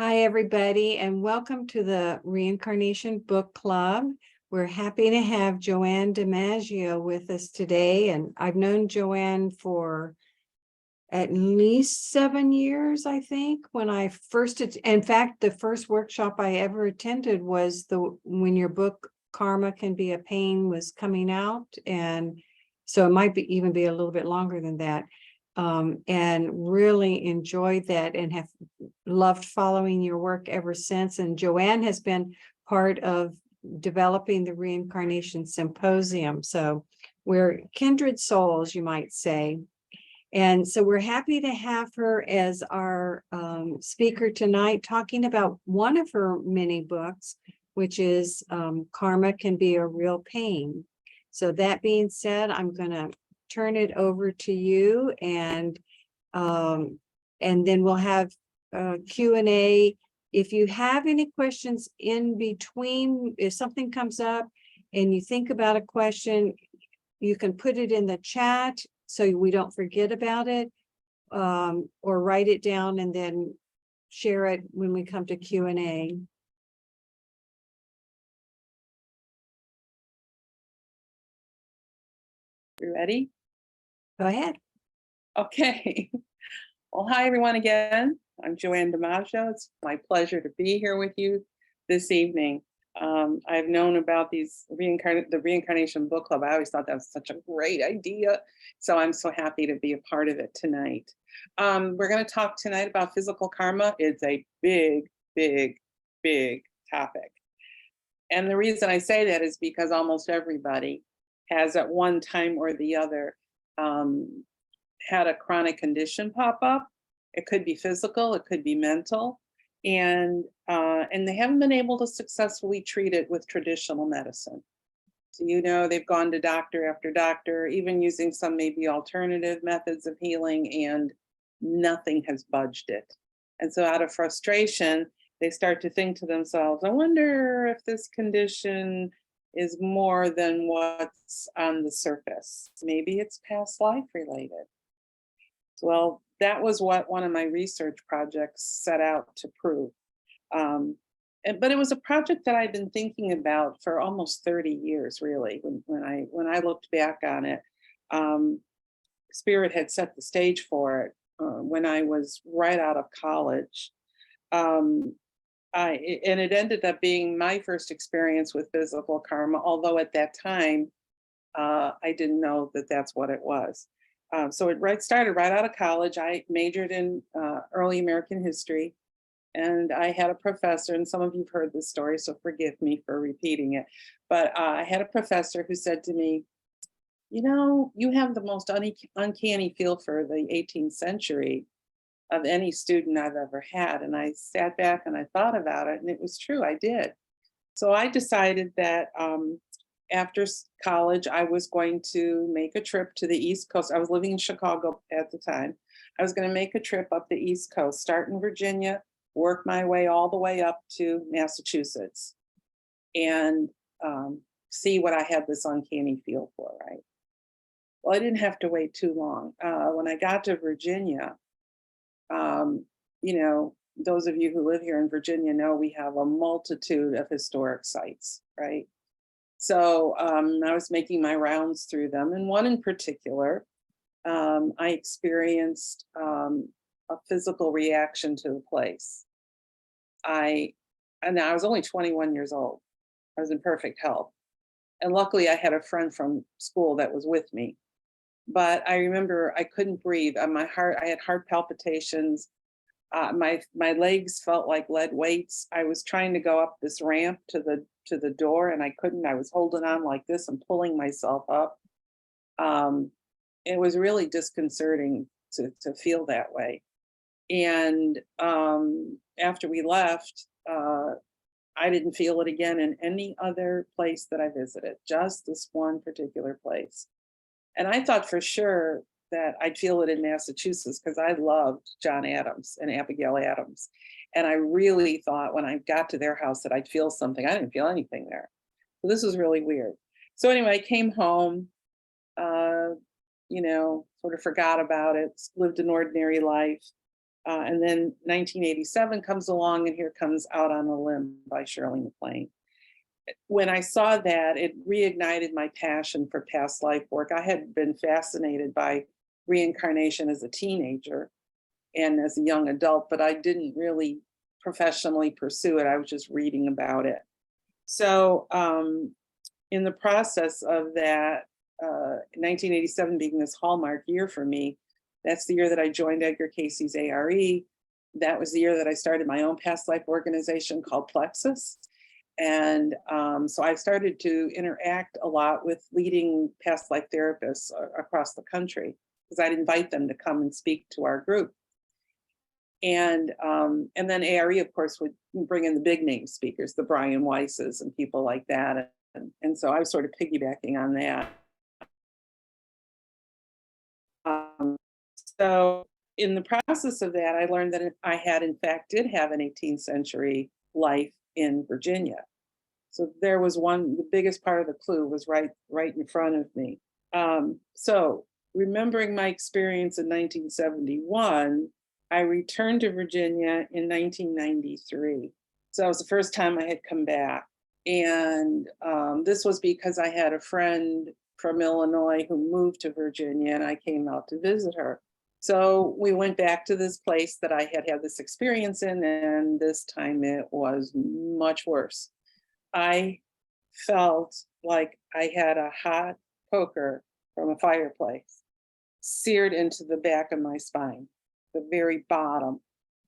Hi, everybody, and welcome to the Reincarnation Book Club. We're happy to have Joanne DiMaggio with us today, and I've known Joanne for at least 7 years, I think. When I first, in fact, the first workshop I ever attended was when your book Karma Can Be a Pain was coming out, and so it might even be a little bit longer than that. And really enjoyed that and have loved following your work ever since. And Joanne has been part of developing the Reincarnation Symposium. So we're kindred souls, you might say. And so we're happy to have her as our speaker tonight, talking about one of her many books, which is Karma Can Be a Real Pain. So that being said, I'm going to turn it over to you, and then we'll have Q&A. If you have any questions in between, if something comes up and you think about a question, you can put it in the chat so we don't forget about it, or write it down and then share it when we come to Q&A. You ready? Go ahead. Okay. Well, hi everyone again. I'm Joanne DiMaggio. It's my pleasure to be here with you this evening. I've known about the Reincarnation Book Club. I always thought that was such a great idea. So I'm so happy to be a part of it tonight. We're going to talk tonight about physical karma. It's a big, big, big topic. And the reason I say that is because almost everybody has at one time or the other had a chronic condition pop up. It could be physical, it could be mental, and they haven't been able to successfully treat it with traditional medicine. So they've gone to doctor after doctor, even using some maybe alternative methods of healing, and nothing has budged it. And so out of frustration, they start to think to themselves, I wonder if this condition is more than what's on the surface. Maybe it's past life related. Well, that was what one of my research projects set out to prove. But it was a project that I'd been thinking about for almost 30 years, really. When I looked back on it, Spirit had set the stage for it when I was right out of college. And it ended up being my first experience with physical karma, although at that time, I didn't know that that's what it was. So it started right out of college. I majored in early American history, and I had a professor, and some of you've heard this story, so forgive me for repeating it. But I had a professor who said to me, you have the most uncanny feel for the 18th century of any student I've ever had. And I sat back and I thought about it, and it was true, I did. So I decided that after college, I was going to make a trip to the East Coast. I was living in Chicago at the time. I was going to make a trip up the East Coast, start in Virginia, work my way all the way up to Massachusetts, and see what I had this uncanny feel for, right? Well, I didn't have to wait too long. When I got to Virginia, those of you who live here in Virginia know we have a multitude of historic sites, right? So I was making my rounds through them, and one in particular, I experienced a physical reaction to the place. I was only 21 years old. I was in perfect health, and luckily I had a friend from school that was with me. But I remember I couldn't breathe. I had heart palpitations. My legs felt like lead weights. I was trying to go up this ramp to the door, and I couldn't. I was holding on like this and pulling myself up. It was really disconcerting to feel that way. And after we left, I didn't feel it again in any other place that I visited, just this one particular place. And I thought for sure that I'd feel it in Massachusetts because I loved John Adams and Abigail Adams. And I really thought when I got to their house that I'd feel something. I didn't feel anything there. So this was really weird. So anyway, I came home, sort of forgot about it, lived an ordinary life. And then 1987 comes along, and here comes Out on a Limb by Shirley MacLaine. When I saw that, it reignited my passion for past life work. I had been fascinated by reincarnation as a teenager and as a young adult, but I didn't really professionally pursue it. I was just reading about it. So in the process of that, 1987 being this hallmark year for me, that's the year that I joined Edgar Casey's ARE. That was the year that I started my own past life organization called Plexus. And so I started to interact a lot with leading past life therapists across the country, because I'd invite them to come and speak to our group. And then ARE, of course, would bring in the big name speakers, the Brian Weisses and people like that. And so I was sort of piggybacking on that. So in the process of that, I learned that I had, in fact, did have an 18th century life in Virginia. So there was the biggest part of the clue was right in front of me. So remembering my experience in 1971, I returned to Virginia in 1993. So that was the first time I had come back. And this was because I had a friend from Illinois who moved to Virginia, and I came out to visit her. So we went back to this place that I had this experience in, and this time it was much worse. I felt like I had a hot poker from a fireplace seared into the back of my spine, the very bottom.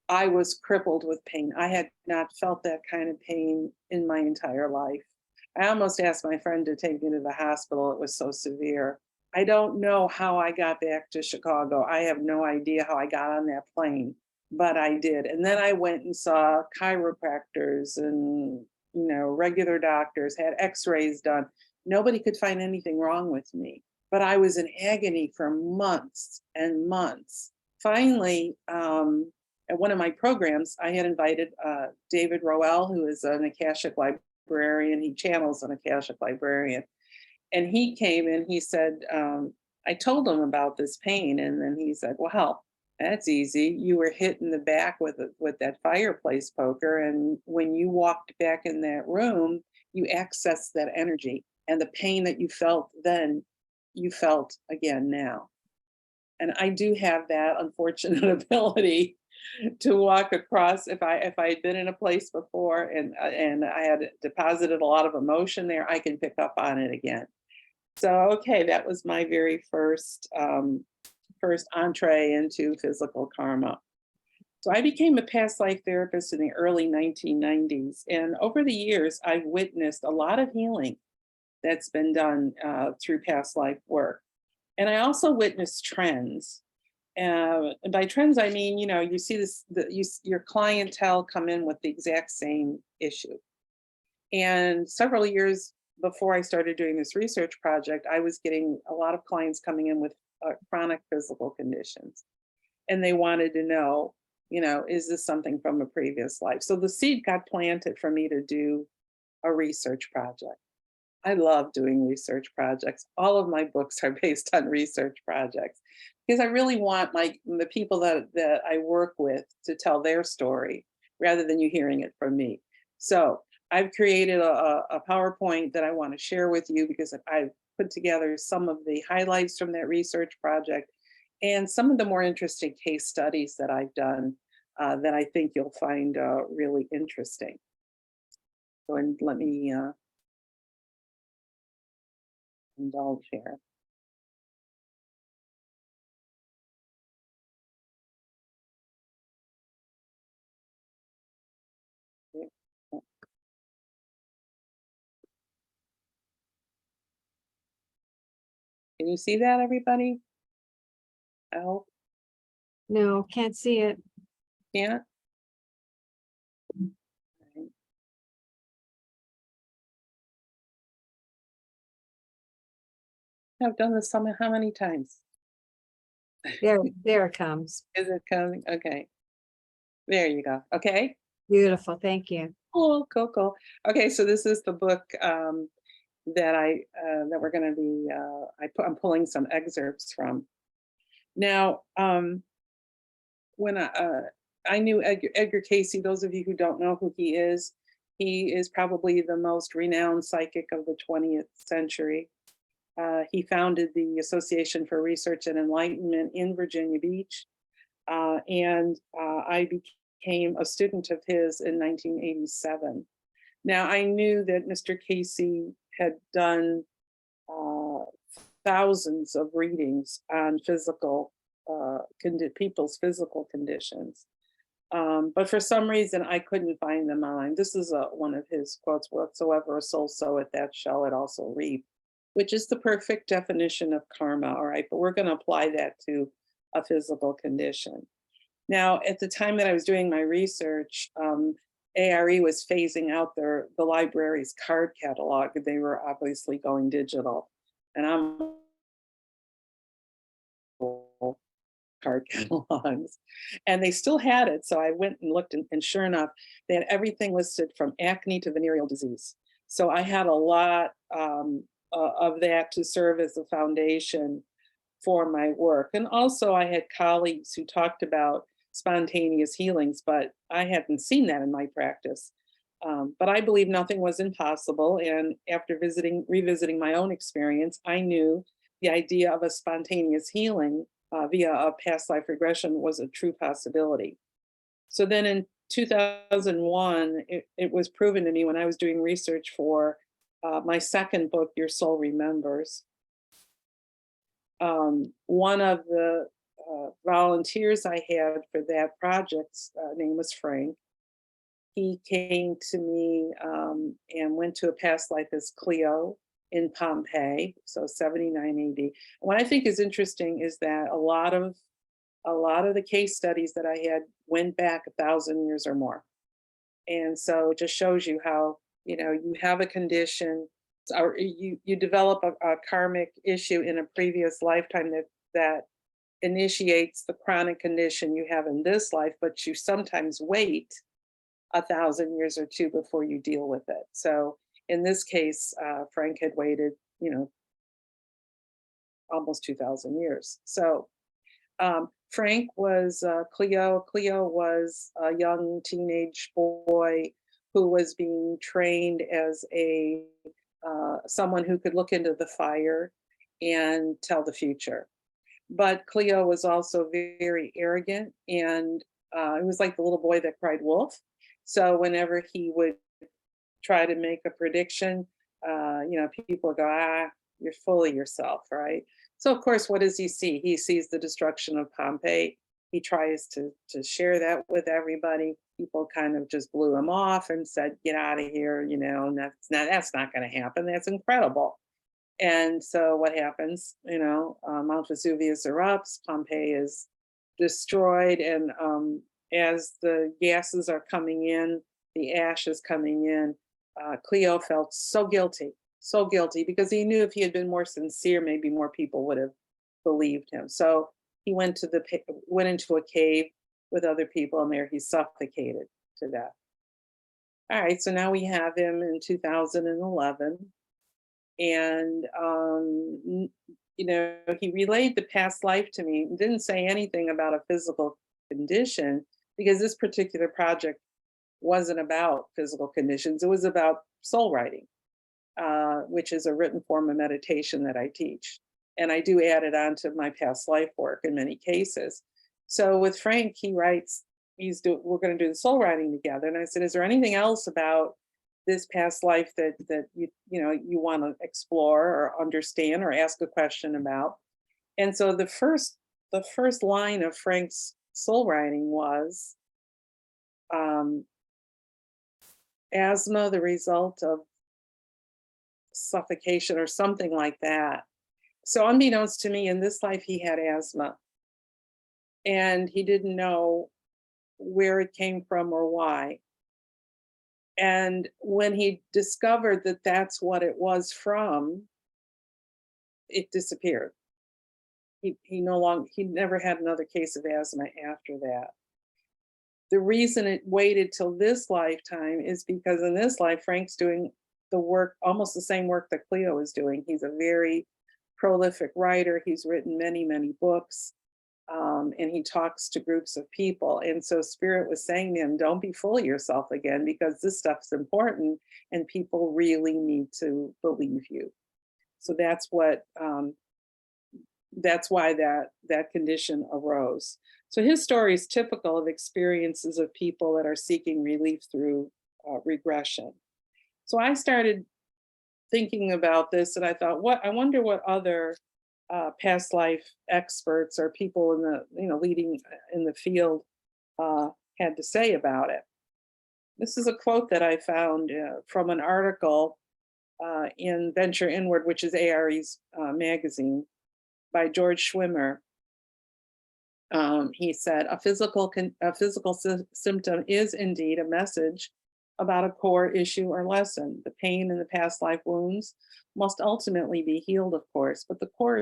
I was crippled with pain. I had not felt that kind of pain in my entire life. I almost asked my friend to take me to the hospital. It was so severe. I don't know how I got back to Chicago. I have no idea how I got on that plane, but I did. And then I went and saw chiropractors and regular doctors, had x-rays done. Nobody could find anything wrong with me, but I was in agony for months and months. Finally, at one of my programs, I had invited David Roel, who is an Akashic librarian. He channels an Akashic librarian. And he came and he said, I told him about this pain. And then he said, well, that's easy. You were hit in the back with that fireplace poker. And when you walked back in that room, you accessed that energy. And the pain that you felt then, you felt again now. And I do have that unfortunate ability to walk across. If I had been in a place before and I had deposited a lot of emotion there, I can pick up on it again. So, okay, that was my very first entree into physical karma. So I became a past life therapist in the early 1990s. And over the years, I've witnessed a lot of healing that's been done through past life work. And I also witnessed trends. And by trends, I mean, you see this, your clientele come in with the exact same issue. And several years before I started doing this research project, I was getting a lot of clients coming in with chronic physical conditions. And they wanted to know, is this something from a previous life? So the seed got planted for me to do a research project. I love doing research projects. All of my books are based on research projects because I really want the people that I work with to tell their story rather than you hearing it from me. So I've created a PowerPoint that I want to share with you because I've put together some of the highlights from that research project and some of the more interesting case studies that I've done that I think you'll find really interesting. So let me indulge here. Can you see that, everybody? I hope. No, can't see it. Can't? I've done this how many times? There it comes. Is it coming? Okay. There you go. Okay. Beautiful. Thank you. Cool. Okay, so this is the book that we're going to be. I'm pulling some excerpts from. Now, when I knew Edgar Casey. Those of you who don't know who he is probably the most renowned psychic of the 20th century. He founded the Association for Research and Enlightenment in Virginia Beach, and I became a student of his in 1987. Now, I knew that Mr. Casey had done thousands of readings on people's physical conditions. But for some reason, I couldn't find them online. This is one of his quotes: "Whatsoever a soul soweth, that shall it also reap," which is the perfect definition of karma. All right, but we're going to apply that to a physical condition. Now, at the time that I was doing my research, ARE was phasing out the library's card catalog. They were obviously going digital, and I'm card catalogs, and they still had it. So I went and looked, and sure enough, they had everything listed from acne to venereal disease. So I had a lot of that to serve as a foundation for my work. And also I had colleagues who talked about spontaneous healings, but I hadn't seen that in my practice. But I believe nothing was impossible. And after revisiting my own experience, I knew the idea of a spontaneous healing via a past life regression was a true possibility. So then in 2001, it was proven to me when I was doing research for my second book, Your Soul Remembers. One of the volunteers I had for that project's name was Frank. He came to me and went to a past life as Cleo in Pompeii, so 79 AD. What I think is interesting is that a lot of the case studies that I had went back 1,000 years or more. And so it just shows you how, you have a condition, or you develop a karmic issue in a previous lifetime that initiates the chronic condition you have in this life, but you sometimes wait 1,000 years or two before you deal with it. So in this case, Frank had waited, almost 2,000 years. So Frank was Cleo. Cleo was a young teenage boy who was being trained as someone who could look into the fire and tell the future. But Cleo was also very arrogant, and it was like the little boy that cried wolf. So whenever he would try to make a prediction, people would go, you're full of yourself, right? So of course, what does he see? He sees the destruction of Pompeii. He tries to share that with everybody. People kind of just blew him off and said, get out of here, and that's not going to happen. That's incredible. And so what happens? Mount Vesuvius erupts, Pompeii is destroyed, and as the gases are coming in, the ash is coming in, Cleo felt so guilty, because he knew if he had been more sincere, maybe more people would have believed him. So he went into a cave with other people, and there he suffocated to death. All right, so now we have him in 2011. And he relayed the past life to me, didn't say anything about a physical condition, because this particular project wasn't about physical conditions. It was about soul writing, which is a written form of meditation that I teach, and I do add it on to my past life work in many cases. So with Frank, he writes, we're going to do the soul writing together, and I said, is there anything else about this past life that you want to explore or understand or ask a question about? And so the first line of Frank's soul writing was asthma, the result of suffocation, or something like that. So unbeknownst to me, in this life he had asthma, and he didn't know where it came from or why. And when he discovered that that's what it was from, it disappeared. He never had another case of asthma after that. The reason it waited till this lifetime is because in this life, Frank's doing the work, almost the same work that Cleo is doing. He's a very prolific writer. He's written many, many books. And he talks to groups of people. And so Spirit was saying to him, don't be full of yourself again, because this stuff's important and people really need to believe you. So that's why that condition arose. So his story is typical of experiences of people that are seeking relief through regression. So I started thinking about this, and I thought, I wonder what other past life experts or people in the leading in the field had to say about it. This is a quote that I found from an article in Venture Inward, which is ARE's magazine, by George Schwimmer. He said, a physical symptom is indeed a message about a core issue or lesson. The pain in the past life wounds must ultimately be healed, of course, but the core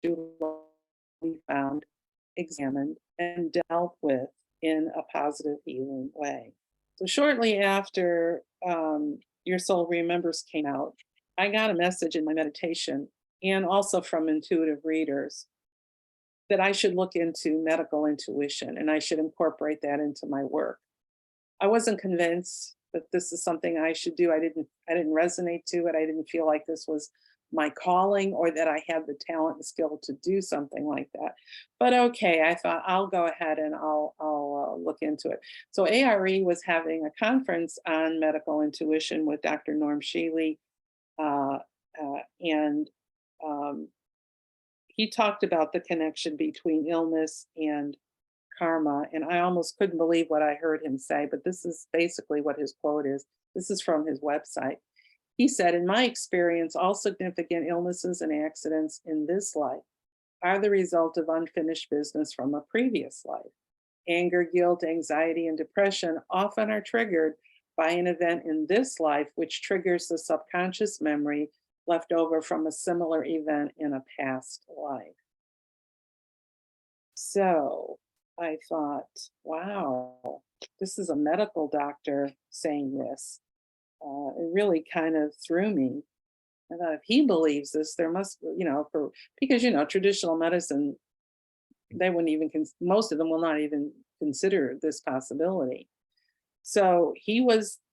issue we found, examined, and dealt with in a positive healing way. So shortly after Your Soul Remembers came out, I got a message in my meditation and also from intuitive readers that I should look into medical intuition and I should incorporate that into my work. I wasn't convinced that this is something I should do. I didn't resonate to it. I didn't feel like this was my calling or that I had the talent and skill to do something like that. But okay, I thought I'll go ahead and I'll look into it. So ARE was having a conference on medical intuition with Dr. Norm Shealy, and he talked about the connection between illness and karma. And I almost couldn't believe what I heard him say, but this is basically what his quote is. This is from his website. He said, in my experience, all significant illnesses and accidents in this life are the result of unfinished business from a previous life. Anger, guilt, anxiety, and depression often are triggered by an event in this life, which triggers the subconscious memory left over from a similar event in a past life. So I thought, wow, this is a medical doctor saying this. It really kind of threw me. I thought, if he believes this, there must, because traditional medicine, they wouldn't even, most of them will not even consider this possibility. So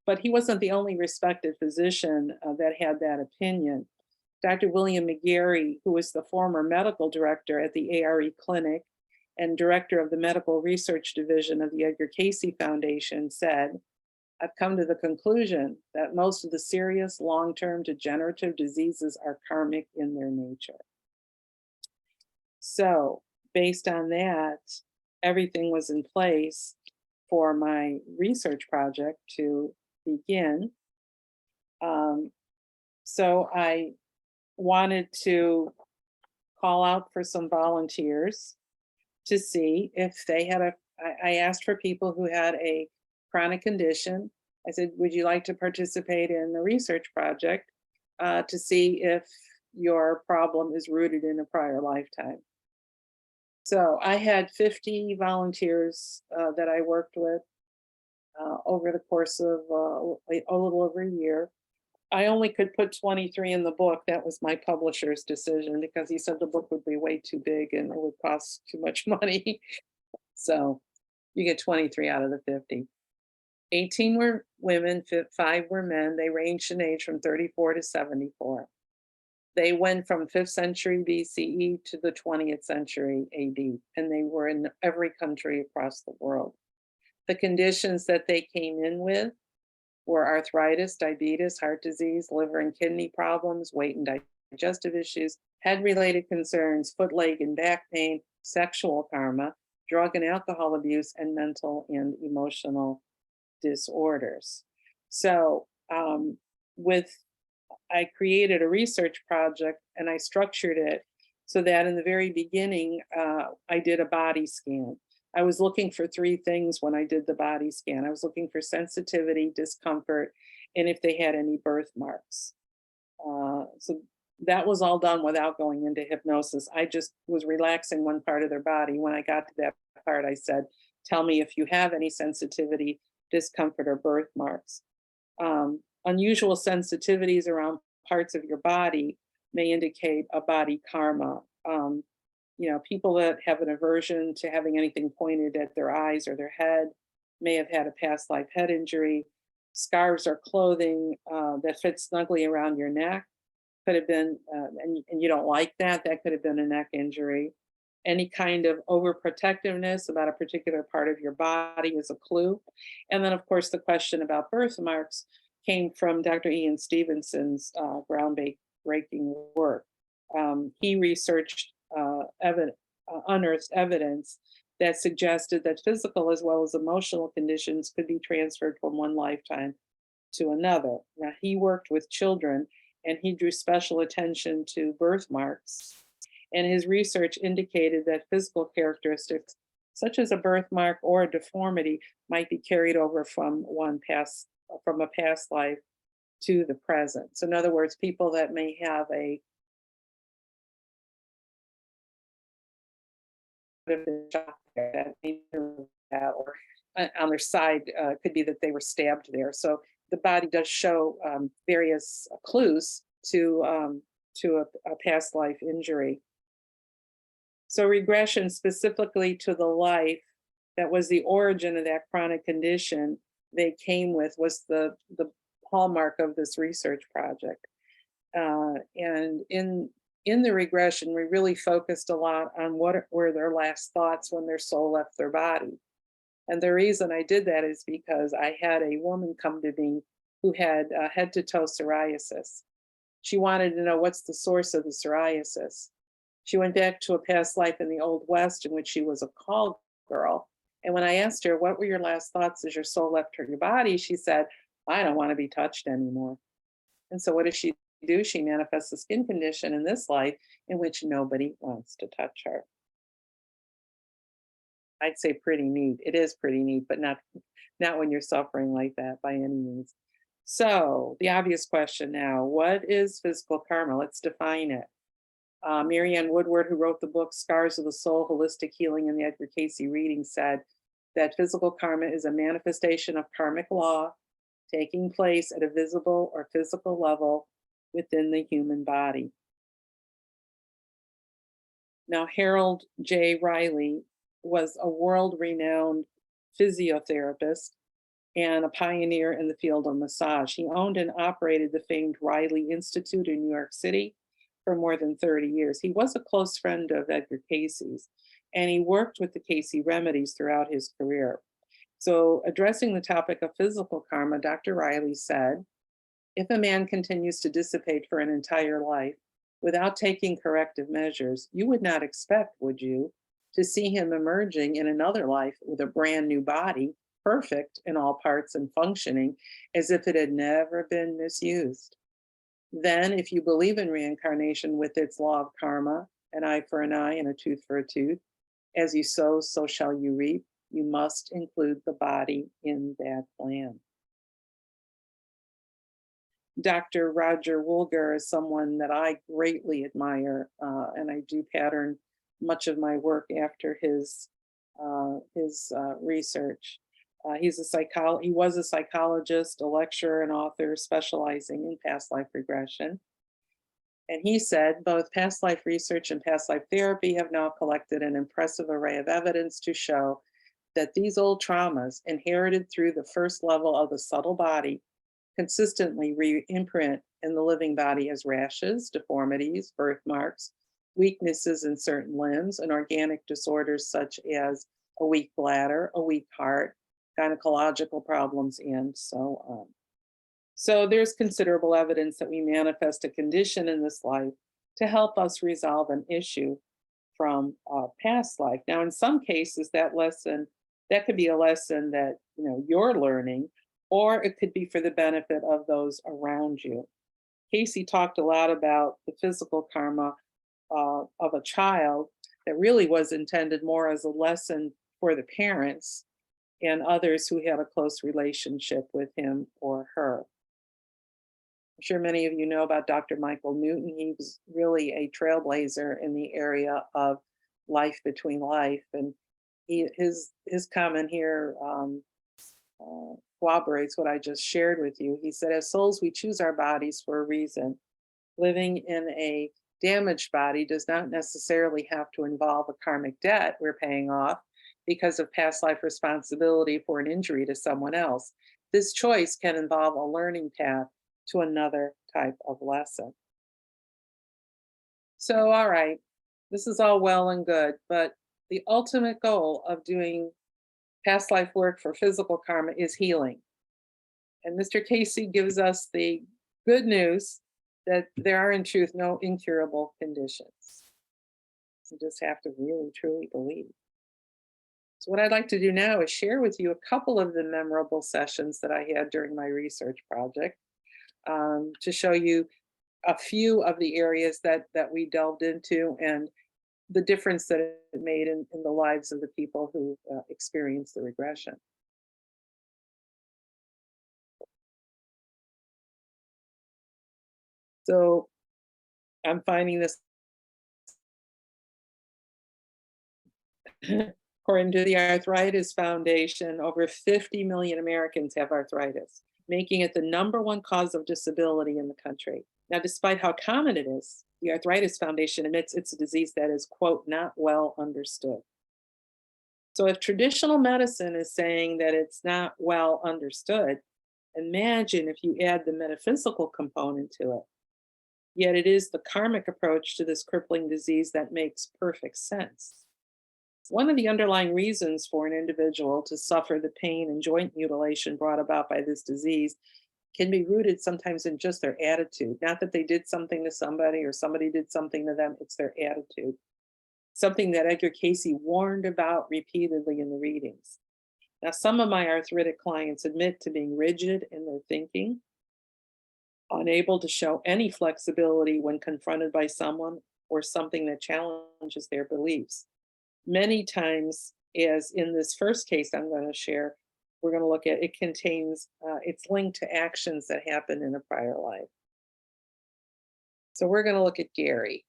but he wasn't the only respected physician that had that opinion. Dr. William McGarry, who was the former medical director at the ARE clinic and director of the medical research division of the Edgar Cayce Foundation, said, I've come to the conclusion that most of the serious long-term degenerative diseases are karmic in their nature. So based on that, everything was in place for my research project to begin. So I wanted to call out for some volunteers to see if they had I asked for people who had a chronic condition. I said, would you like to participate in the research project to see if your problem is rooted in a prior lifetime? So I had 50 volunteers that I worked with over the course of a little over a year. I only could put 23 in the book. That was my publisher's decision because he said the book would be way too big and it would cost too much money. So you get 23 out of the 50. 18 were women, 5 were men. They ranged in age from 34 to 74. They went from 5th century BCE to the 20th century AD, and they were in every country across the world. The conditions that they came in with were arthritis, diabetes, heart disease, liver and kidney problems, weight and digestive issues, head-related concerns, foot, leg, and back pain, sexual karma, drug and alcohol abuse, and mental and emotional disorders. So I created a research project and I structured it so that in the very beginning, I did a body scan. I was looking for 3 things when I did the body scan. I was looking for sensitivity, discomfort, and if they had any birthmarks. So that was all done without going into hypnosis. I just was relaxing one part of their body. When I got to that part, I said, tell me if you have any sensitivity, discomfort, or birthmarks. Unusual sensitivities around parts of your body may indicate a body karma. People that have an aversion to having anything pointed at their eyes or their head may have had a past life head injury. Scarves or clothing that fits snugly around your neck could have been, and you don't like that, that could have been a neck injury. Any kind of overprotectiveness about a particular part of your body is a clue. And then, of course, the question about birthmarks came from Dr. Ian Stevenson's groundbreaking work. He researched, unearthed evidence that suggested that physical as well as emotional conditions could be transferred from one lifetime to another. Now, he worked with children and he drew special attention to birthmarks. And his research indicated that physical characteristics, such as a birthmark or a deformity, might be carried over from a past life to the present. So, in other words, people that may have or on their side could be that they were stabbed there. So the body does show various clues to a past life injury. So regression specifically to the life that was the origin of that chronic condition they came with was the hallmark of this research project. And in the regression, we really focused a lot on what were their last thoughts when their soul left their body. And the reason I did that is because I had a woman come to me who had head to toe psoriasis. She wanted to know what's the source of the psoriasis. She went back to a past life in the Old West in which she was a call girl. And when I asked her, what were your last thoughts as your soul left your body? She said, I don't want to be touched anymore. And so what does she do? She manifests a skin condition in this life in which nobody wants to touch her. I'd say pretty neat. It is pretty neat, but not when you're suffering like that by any means. So the obvious question now, what is physical karma? Let's define it. Marianne Woodward, who wrote the book Scars of the Soul, Holistic Healing in the Edgar Cayce reading, said that physical karma is a manifestation of karmic law taking place at a visible or physical level within the human body. Now, Harold J. Riley was a world-renowned physiotherapist and a pioneer in the field of massage. He owned and operated the famed Riley Institute in New York City for more than 30 years. He was a close friend of Edgar Cayce's, and he worked with the Cayce remedies throughout his career. So, addressing the topic of physical karma, Dr. Riley said, if a man continues to dissipate for an entire life without taking corrective measures, you would not expect, would you, to see him emerging in another life with a brand new body, perfect in all parts and functioning as if it had never been misused. Then, if you believe in reincarnation with its law of karma, an eye for an eye and a tooth for a tooth, as you sow, so shall you reap, you must include the body in that plan. Dr. Roger Woolger is someone that I greatly admire, and I do pattern much of my work after his research. He was a psychologist, a lecturer, and author specializing in past life regression. And he said, both past life research and past life therapy have now collected an impressive array of evidence to show that these old traumas, inherited through the first level of the subtle body, consistently re-imprint in the living body as rashes, deformities, birthmarks, weaknesses in certain limbs, and organic disorders such as a weak bladder, a weak heart, gynecological problems, and so on. So there's considerable evidence that we manifest a condition in this life to help us resolve an issue from a past life. Now, in some cases, that could be a lesson that you're learning, or it could be for the benefit of those around you. Cayce talked a lot about the physical karma of a child that really was intended more as a lesson for the parents and others who had a close relationship with him or her. I'm sure many of you know about Dr. Michael Newton. He was really a trailblazer in the area of life between life. And his comment here corroborates what I just shared with you. He said, as souls, we choose our bodies for a reason. Living in a damaged body does not necessarily have to involve a karmic debt we're paying off because of past life responsibility for an injury to someone else. This choice can involve a learning path to another type of lesson. So, all right, this is all well and good, but the ultimate goal of doing past life work for physical karma is healing. And Mr. Casey gives us the good news that there are, in truth, no incurable conditions. You just have to really, truly believe. So, what I'd like to do now is share with you a couple of the memorable sessions that I had during my research project, to show you a few of the areas that we delved into and the difference that it made in the lives of the people who experienced the regression. So I'm finding this according to the Arthritis Foundation, over 50 million Americans have arthritis, making it the #1 cause of disability in the country. Now, despite how common it is, the Arthritis Foundation admits it's a disease that is, quote, not well understood. So if traditional medicine is saying that it's not well understood, imagine if you add the metaphysical component to it. Yet it is the karmic approach to this crippling disease that makes perfect sense. One of the underlying reasons for an individual to suffer the pain and joint mutilation brought about by this disease can be rooted sometimes in just their attitude. Not that they did something to somebody or somebody did something to them, it's their attitude. Something that Edgar Casey warned about repeatedly in the readings. Now, some of my arthritic clients admit to being rigid in their thinking, unable to show any flexibility when confronted by someone or something that challenges their beliefs. Many times, as in this first case I'm going to share, we're going to look at, it contains, it's linked to actions that happened in a prior life. So we're going to look at Gary.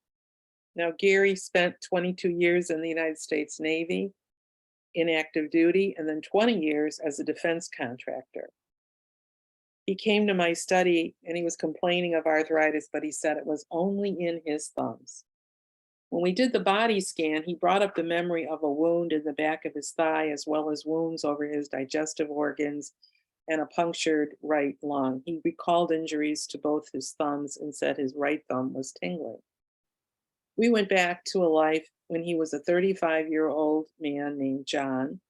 Now, Gary spent 22 years in the United States Navy in active duty and then 20 years as a defense contractor. He came to my study and he was complaining of arthritis, but he said it was only in his thumbs. When we did the body scan, he brought up the memory of a wound in the back of his thigh, as well as wounds over his digestive organs and a punctured right lung. He recalled injuries to both his thumbs and said his right thumb was tingling. We went back to a life when he was a 35-year-old man named John,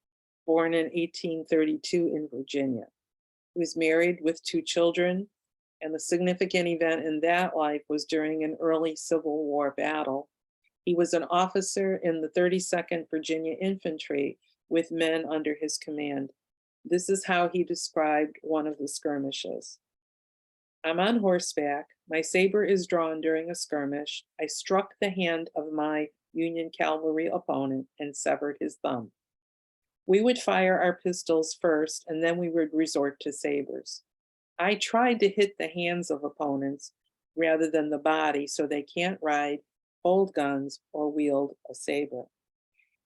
born in 1832 in Virginia. He was married with 2 children, and the significant event in that life was during an early Civil War battle. He was an officer in the 32nd Virginia Infantry with men under his command. This is how he described one of the skirmishes. I'm on horseback. My saber is drawn during a skirmish. I struck the hand of my Union cavalry opponent and severed his thumb. We would fire our pistols first, and then we would resort to sabers. I tried to hit the hands of opponents rather than the body so they can't ride, hold guns, or wield a saber.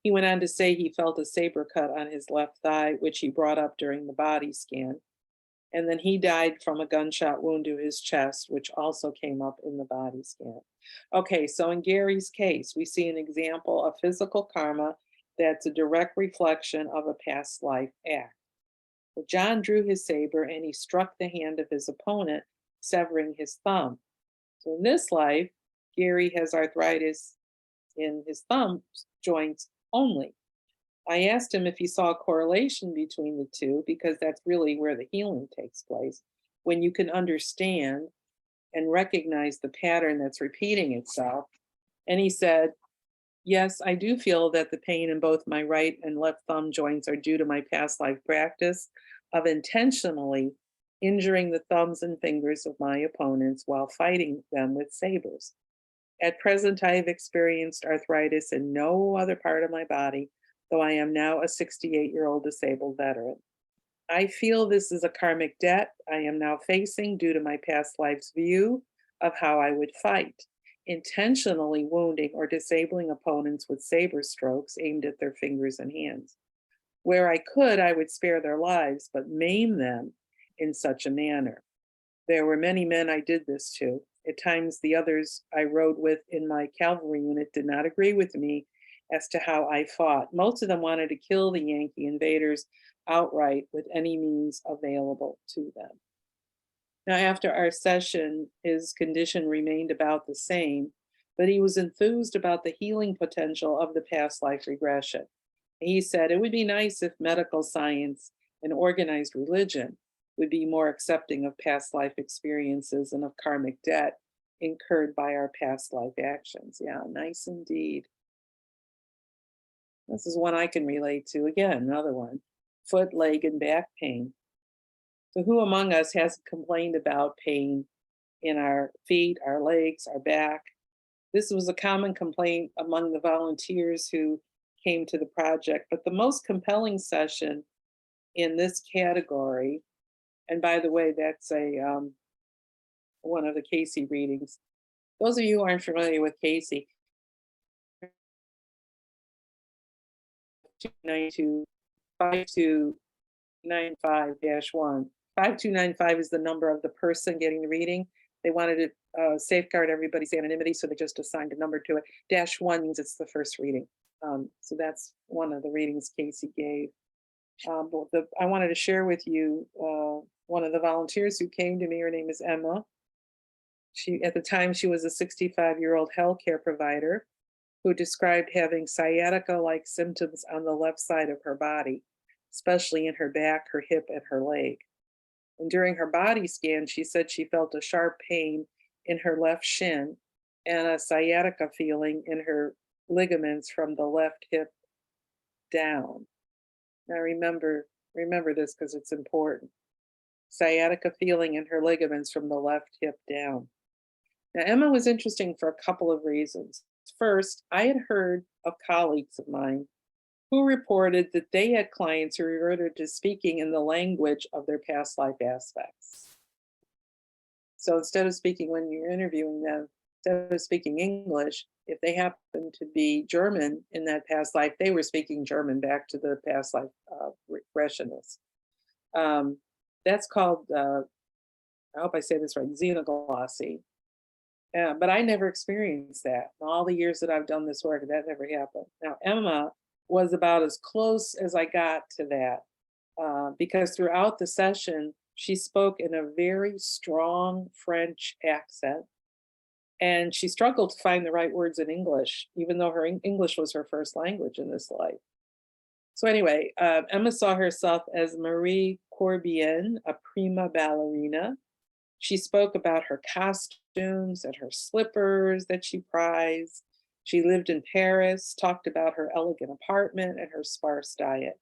He went on to say he felt a saber cut on his left thigh, which he brought up during the body scan. And then he died from a gunshot wound to his chest, which also came up in the body scan. Okay, so in Gary's case, we see an example of physical karma that's a direct reflection of a past life act. Well, John drew his saber and he struck the hand of his opponent, severing his thumb. So in this life, Gary has arthritis in his thumb joints only. I asked him if he saw a correlation between the two, because that's really where the healing takes place, when you can understand and recognize the pattern that's repeating itself. And he said, yes, I do feel that the pain in both my right and left thumb joints are due to my past life practice of intentionally injuring the thumbs and fingers of my opponents while fighting them with sabers. At present, I have experienced arthritis in no other part of my body, though I am now a 68-year-old disabled veteran. I feel this is a karmic debt I am now facing due to my past life's view of how I would fight, intentionally wounding or disabling opponents with saber strokes aimed at their fingers and hands. Where I could, I would spare their lives, but maim them in such a manner. There were many men I did this to, At times, the others I rode with in my cavalry unit did not agree with me as to how I fought. Most of them wanted to kill the Yankee invaders outright with any means available to them. Now, after our session, his condition remained about the same, but he was enthused about the healing potential of the past life regression. He said it would be nice if medical science and organized religion would be more accepting of past life experiences and of karmic debt incurred by our past life actions. Yeah, nice indeed. This is one I can relate to. Again, another one: foot, leg, and back pain. So, who among us hasn't complained about pain in our feet, our legs, our back? This was a common complaint among the volunteers who came to the project. But the most compelling session in this category, and by the way, that's one of the Casey readings. Those of you who aren't familiar with Casey, 5295-1. 5295 is the number of the person getting the reading. They wanted to safeguard everybody's anonymity, so they just assigned a number to it. -1 means it's the first reading. So that's one of the readings Casey gave. But I wanted to share with you one of the volunteers who came to me. Her name is Emma. At the time, she was a 65-year-old healthcare provider who described having sciatica-like symptoms on the left side of her body, especially in her back, her hip, and her leg. And during her body scan, she said she felt a sharp pain in her left shin and a sciatica feeling in her ligaments from the left hip down. Now remember this because it's important. Sciatica feeling in her ligaments from the left hip down. Now, Emma was interesting for a couple of reasons. First, I had heard of colleagues of mine who reported that they had clients who reverted to speaking in the language of their past life aspects. So instead of speaking when you're interviewing them, instead of speaking English, if they happened to be German in that past life, they were speaking German back to the past life regressionist. That's called, I hope I say this right, xenoglossy. But I never experienced that. In all the years that I've done this work, that never happened. Now, Emma was about as close as I got to that because throughout the session, she spoke in a very strong French accent. And she struggled to find the right words in English, even though her English was her first language in this life. So anyway, Emma saw herself as Marie Corbien, a prima ballerina. She spoke about her costumes and her slippers that she prized. She lived in Paris, talked about her elegant apartment and her sparse diet.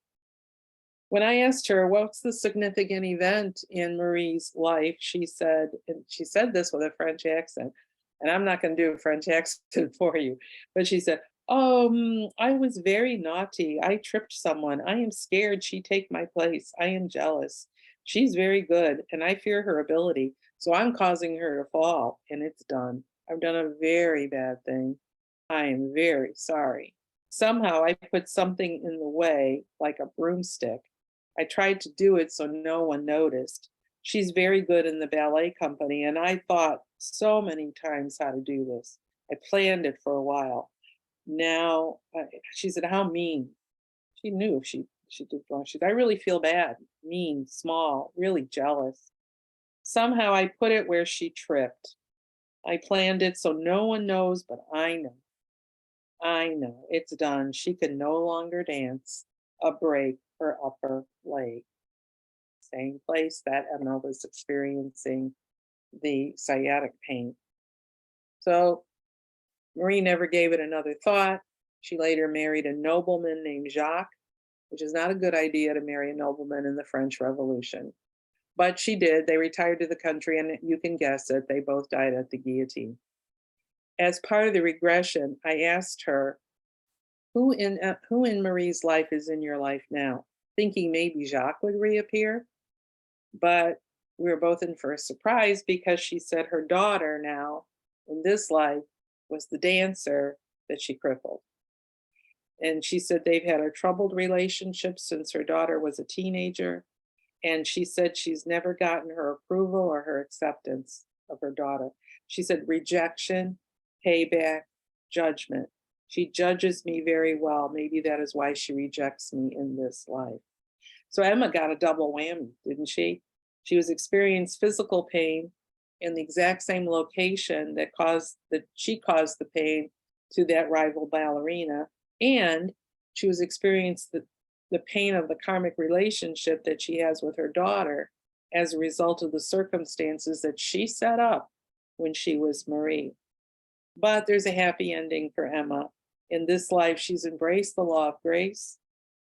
When I asked her, what's the significant event in Marie's life, she said, and she said this with a French accent, and I'm not going to do a French accent for you, but she said, I was very naughty. I tripped someone. I am scared she'd take my place. I am jealous. She's very good, and I fear her ability. So I'm causing her to fall, and it's done. I've done a very bad thing. I am very sorry. Somehow I put something in the way, like a broomstick. I tried to do it so no one noticed. She's very good in the ballet company, and I thought so many times how to do this. I planned it for a while. Now, she said, how mean. She knew she did wrong. She said, I really feel bad, mean, small, really jealous. Somehow I put it where she tripped. I planned it so no one knows, but I know. I know. It's done. She can no longer dance. A break her upper leg. Same place that Emma was experiencing the sciatic pain. So Marie never gave it another thought. She later married a nobleman named Jacques, which is not a good idea to marry a nobleman in the French Revolution. But she did. They retired to the country, and you can guess it, they both died at the guillotine. As part of the regression, I asked her, who in Marie's life is in your life now? Thinking maybe Jacques would reappear. But we were both in for a surprise because she said her daughter now in this life was the dancer that she crippled. And she said they've had a troubled relationship since her daughter was a teenager. And she said she's never gotten her approval or her acceptance of her daughter. She said, rejection, payback, judgment. She judges me very well. Maybe that is why she rejects me in this life. So Emma got a double whammy, didn't she? She was experiencing physical pain in the exact same location she caused the pain to that rival ballerina. And she was experiencing the pain of the karmic relationship that she has with her daughter as a result of the circumstances that she set up when she was Marie. But there's a happy ending for Emma. In this life, she's embraced the law of grace.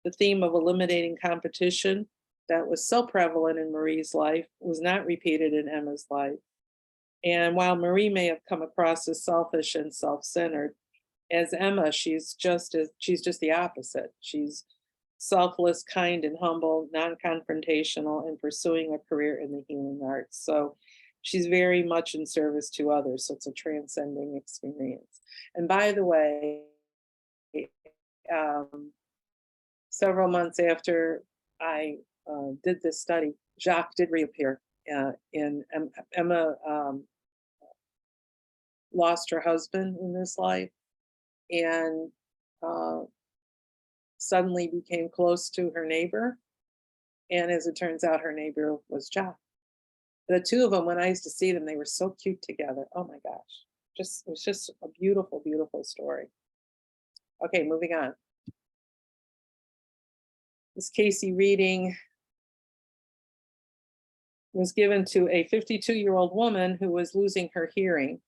The theme of eliminating competition that was so prevalent in Marie's life was not repeated in Emma's life. And while Marie may have come across as selfish and self-centered, as Emma, she's just the opposite. She's selfless, kind, and humble, non-confrontational, and pursuing a career in the healing arts. So she's very much in service to others. So it's a transcending experience. And by the way, several months after I did this study, Jacques did reappear. Emma lost her husband in this life, and suddenly became close to her neighbor. And as it turns out, her neighbor was Jacques. The two of them, when I used to see them, they were so cute together. Oh my gosh. It was just a beautiful, beautiful story. Okay, moving on. This Casey reading was given to a 52-year-old woman who was losing her hearing.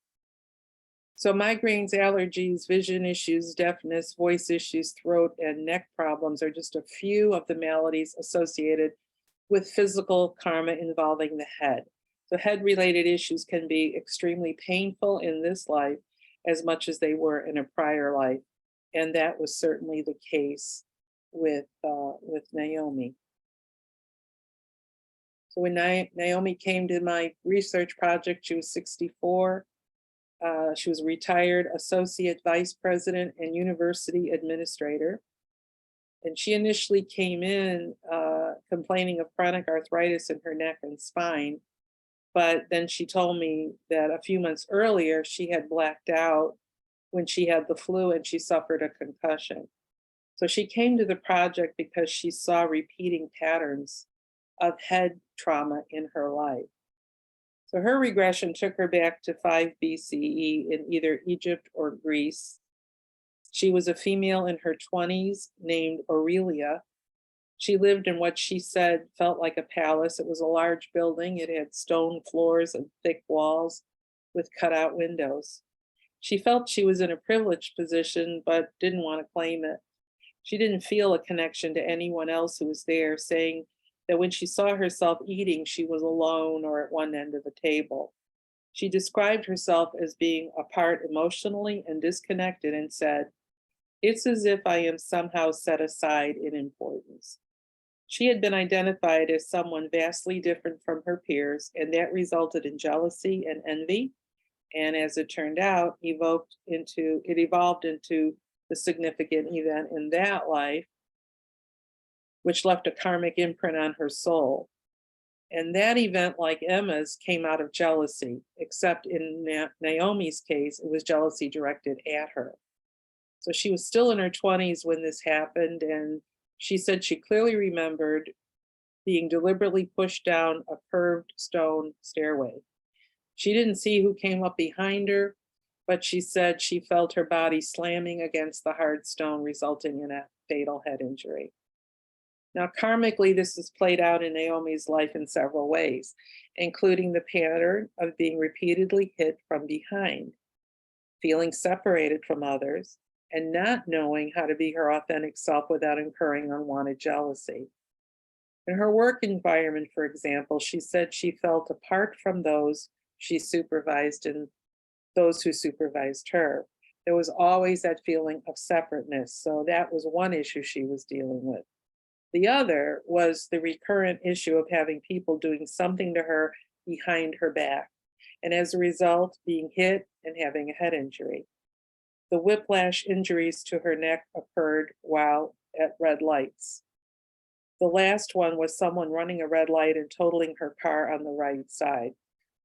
So migraines, allergies, vision issues, deafness, voice issues, throat and neck problems are just a few of the maladies associated with physical karma involving the head. So head-related issues can be extremely painful in this life as much as they were in a prior life. And that was certainly the case with Naomi. So when Naomi came to my research project, she was 64. She was a retired associate vice president and university administrator. And she initially came in complaining of chronic arthritis in her neck and spine. But then she told me that a few months earlier, she had blacked out when she had the flu and she suffered a concussion. So she came to the project because she saw repeating patterns of head trauma in her life. So her regression took her back to 5 BCE in either Egypt or Greece. She was a female in her 20s named Aurelia. She lived in what she said felt like a palace. It was a large building. It had stone floors and thick walls with cutout windows. She felt she was in a privileged position, but didn't want to claim it. She didn't feel a connection to anyone else who was there, saying that when she saw herself eating, she was alone or at one end of the table. She described herself as being apart emotionally and disconnected and said, "It's as if I am somehow set aside in importance." She had been identified as someone vastly different from her peers, and that resulted in jealousy and envy. And as it turned out, it evolved into the significant event in that life, which left a karmic imprint on her soul. And that event, like Emma's, came out of jealousy, except in Naomi's case, it was jealousy directed at her. So she was still in her 20s when this happened, and she said she clearly remembered being deliberately pushed down a curved stone stairway. She didn't see who came up behind her, but she said she felt her body slamming against the hard stone, resulting in a fatal head injury. Now, karmically, this is played out in Naomi's life in several ways, including the pattern of being repeatedly hit from behind, feeling separated from others, and not knowing how to be her authentic self without incurring unwanted jealousy. In her work environment, for example, she said she felt apart from those she supervised and those who supervised her. There was always that feeling of separateness. So that was one issue she was dealing with. The other was the recurrent issue of having people doing something to her behind her back, and as a result, being hit and having a head injury. The whiplash injuries to her neck occurred while at red lights. The last one was someone running a red light and totaling her car on the right side.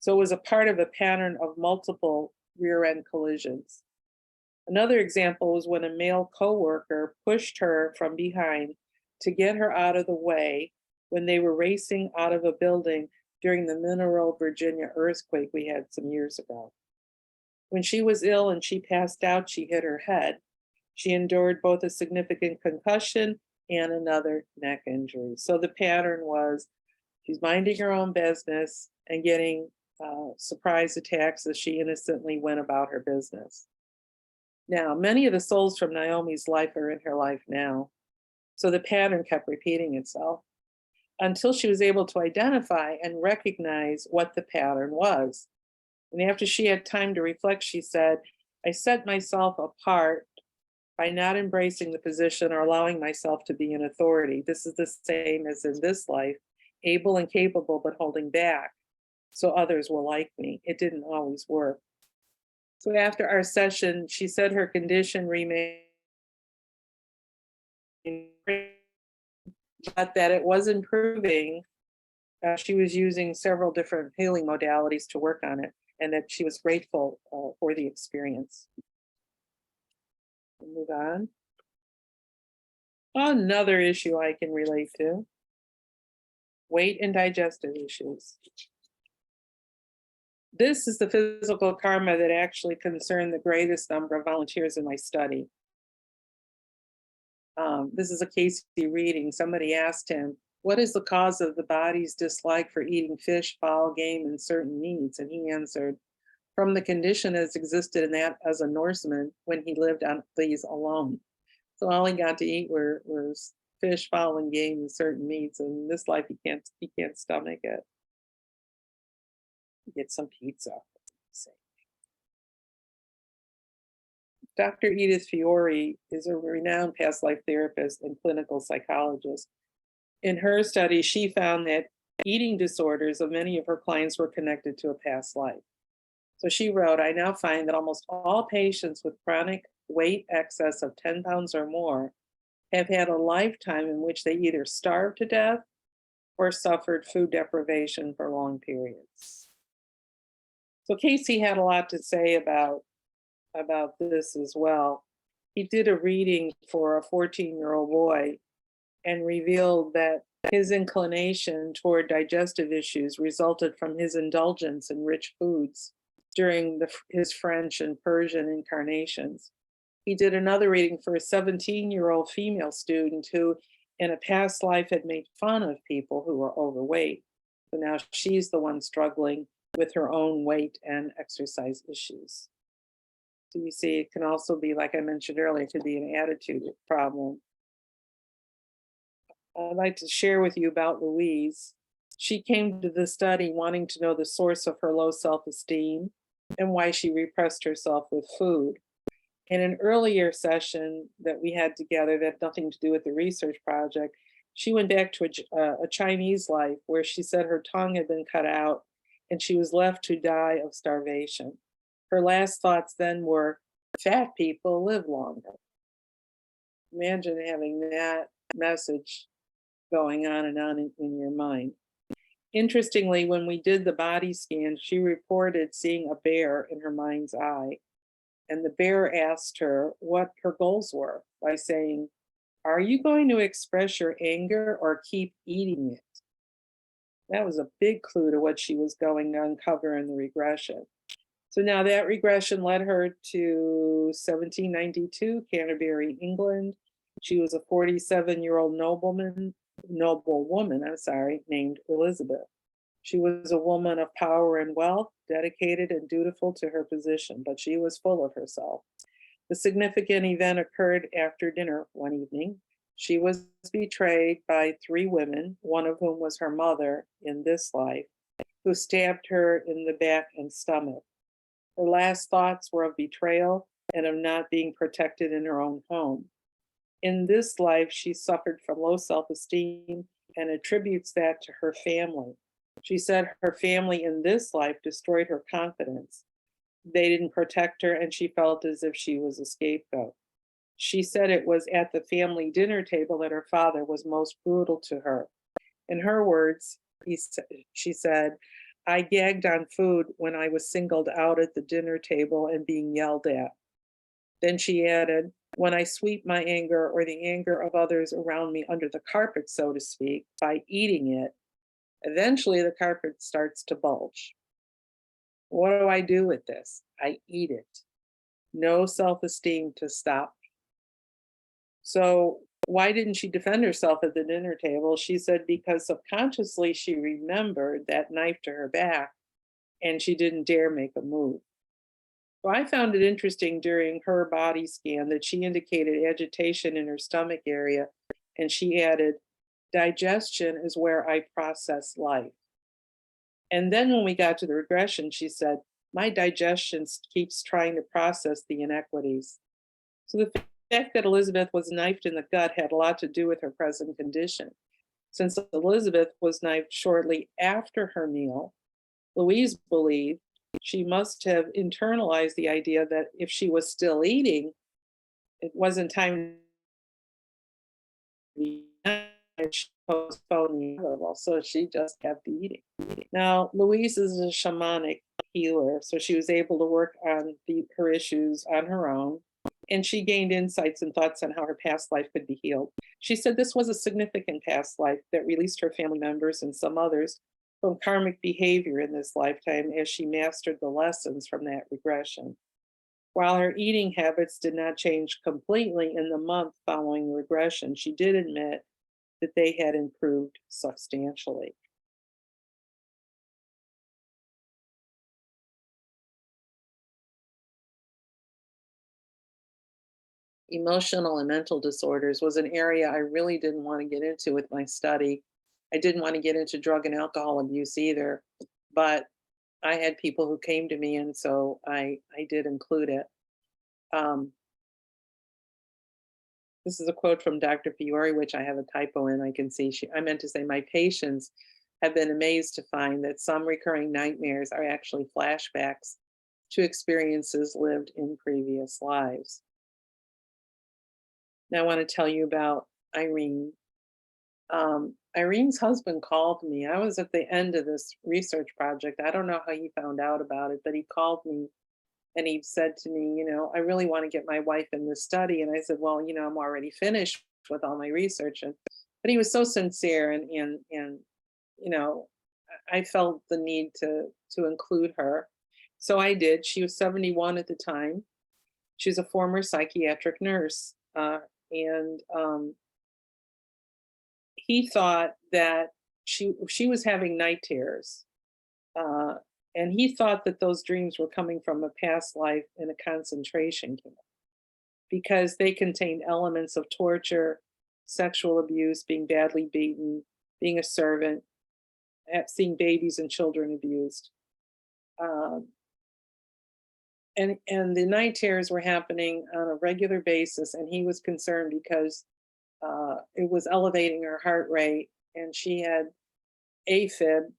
So it was a part of a pattern of multiple rear-end collisions. Another example was when a male coworker pushed her from behind to get her out of the way when they were racing out of a building during the Mineral, Virginia earthquake we had some years ago. When she was ill and she passed out, she hit her head. She endured both a significant concussion and another neck injury. So the pattern was she's minding her own business and getting surprise attacks as she innocently went about her business. Now, many of the souls from Naomi's life are in her life now. So the pattern kept repeating itself until she was able to identify and recognize what the pattern was. And after she had time to reflect, she said, I set myself apart by not embracing the position or allowing myself to be in authority. This is the same as in this life, able and capable, but holding back so others will like me. It didn't always work. So after our session, she said her condition remained, but that it was improving. She was using several different healing modalities to work on it, and that she was grateful for the experience. We'll move on. Another issue I can relate to, weight and digestive issues. This is the physical karma that actually concerned the greatest number of volunteers in my study. This is a Casey reading. Somebody asked him, what is the cause of the body's dislike for eating fish, fowl, game, and certain meats? And he answered, from the condition as existed in that as a Norseman when he lived on these alone. So all he got to eat was fish, fowl, and game, and certain meats. And in this life, he can't stomach it. Get some pizza. Dr. Edith Fiore is a renowned past life therapist and clinical psychologist. In her study, she found that eating disorders of many of her clients were connected to a past life. So she wrote, I now find that almost all patients with chronic weight excess of 10 pounds or more have had a lifetime in which they either starved to death or suffered food deprivation for long periods. So Casey had a lot to say about this as well. He did a reading for a 14-year-old boy and revealed that his inclination toward digestive issues resulted from his indulgence in rich foods during his French and Persian incarnations. He did another reading for a 17-year-old female student who in a past life had made fun of people who were overweight. So now she's the one struggling with her own weight and exercise issues. So you see, it can also be, like I mentioned earlier, it could be an attitude problem. I'd like to share with you about Louise. She came to the study wanting to know the source of her low self-esteem and why she repressed herself with food. In an earlier session that we had together that had nothing to do with the research project, she went back to a Chinese life where she said her tongue had been cut out and she was left to die of starvation. Her last thoughts then were, fat people live longer. Imagine having that message going on and on in your mind. Interestingly, when we did the body scan, she reported seeing a bear in her mind's eye. And the bear asked her what her goals were by saying, are you going to express your anger or keep eating it? That was a big clue to what she was going to uncover in the regression. So now that regression led her to 1792, Canterbury, England. She was a 47-year-old noble woman, named Elizabeth. She was a woman of power and wealth, dedicated and dutiful to her position, but she was full of herself. The significant event occurred after dinner one evening. She was betrayed by 3 women, one of whom was her mother in this life, who stabbed her in the back and stomach. Her last thoughts were of betrayal and of not being protected in her own home. In this life, she suffered from low self-esteem and attributes that to her family. She said her family in this life destroyed her confidence. They didn't protect her, and she felt as if she was a scapegoat. She said it was at the family dinner table that her father was most brutal to her. In her words, she said, I gagged on food when I was singled out at the dinner table and being yelled at. Then she added, when I sweep my anger or the anger of others around me under the carpet, so to speak, by eating it, eventually the carpet starts to bulge. What do I do with this? I eat it. No self esteem to stop. So, why didn't she defend herself at the dinner table? She said because subconsciously she remembered that knife to her back and she didn't dare make a move. So I found it interesting during her body scan that she indicated agitation in her stomach area, and she added, digestion is where I process life. And then when we got to the regression, she said, my digestion keeps trying to process the inequities. So the fact that Elizabeth was knifed in the gut had a lot to do with her present condition. Since Elizabeth was knifed shortly after her meal, Louise believed she must have internalized the idea that if she was still eating, it wasn't time to be postpone the inevitable, so she just kept eating. Now, Louise is a shamanic healer, so she was able to work on her issues on her own, and she gained insights and thoughts on how her past life could be healed. She said this was a significant past life that released her family members and some others from karmic behavior in this lifetime as she mastered the lessons from that regression. While her eating habits did not change completely in the month following the regression, she did admit that they had improved substantially. Emotional and mental disorders was an area I really didn't want to get into with my study. I didn't want to get into drug and alcohol abuse either, but I had people who came to me, and so I did include it. Um, this is a quote from Dr. Fiore, which I have a typo in. I can see I meant to say, my patients have been amazed to find that some recurring nightmares are actually flashbacks to experiences lived in previous lives. Now, I want to tell you about Irene. Irene's husband called me. I was at the end of this research project. I don't know how he found out about it, but he called me and he said to me, I really want to get my wife in this study. And I said, well, I'm already finished with all my research. But he was so sincere, and I felt the need to include her. So I did. She was 71 at the time. She's a former psychiatric nurse. And he thought that she was having night terrors. Uh, and he thought that those dreams were coming from a past life in a concentration camp because they contained elements of torture, sexual abuse, being badly beaten, being a servant, seeing babies and children abused. Um, and the night terrors were happening on a regular basis, and he was concerned because it was elevating her heart rate, and she had AFib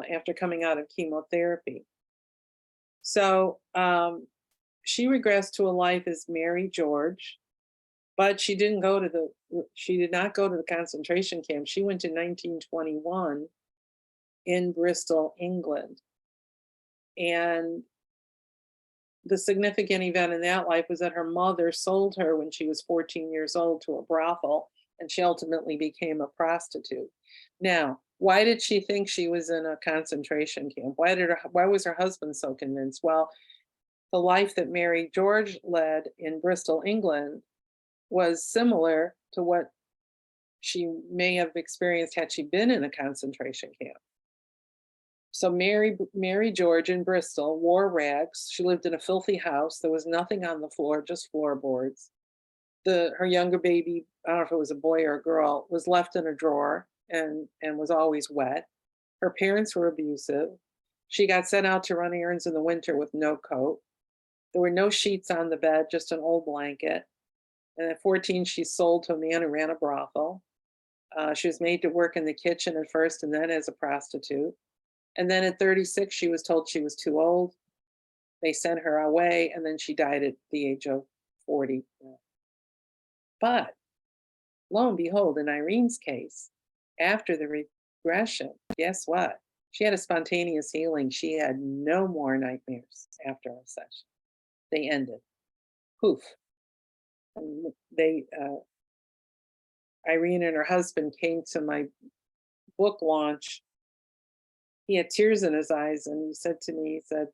after coming out of chemotherapy. So she regressed to a life as Mary George, but she did not go to the concentration camp. She went to 1921 in Bristol, England. And the significant event in that life was that her mother sold her when she was 14 years old to a brothel, and she ultimately became a prostitute. Now, why did she think she was in a concentration camp? Why was her husband so convinced? Well, the life that Mary George led in Bristol, England was similar to what she may have experienced had she been in a concentration camp. So Mary George in Bristol wore rags. She lived in a filthy house. There was nothing on the floor, just floorboards. Her younger baby, I don't know if it was a boy or a girl, was left in a drawer and was always wet. Her parents were abusive. She got sent out to run errands in the winter with no coat. There were no sheets on the bed, just an old blanket. And at 14, she sold to a man who ran a brothel. She was made to work in the kitchen at first and then as a prostitute. And then at 36, she was told she was too old. They sent her away, and then she died at the age of 40. But lo and behold, in Irene's case, after the regression, guess what? She had a spontaneous healing. She had no more nightmares after our session. They ended. Poof. And Irene and her husband came to my book launch. He had tears in his eyes and he said to me, he said,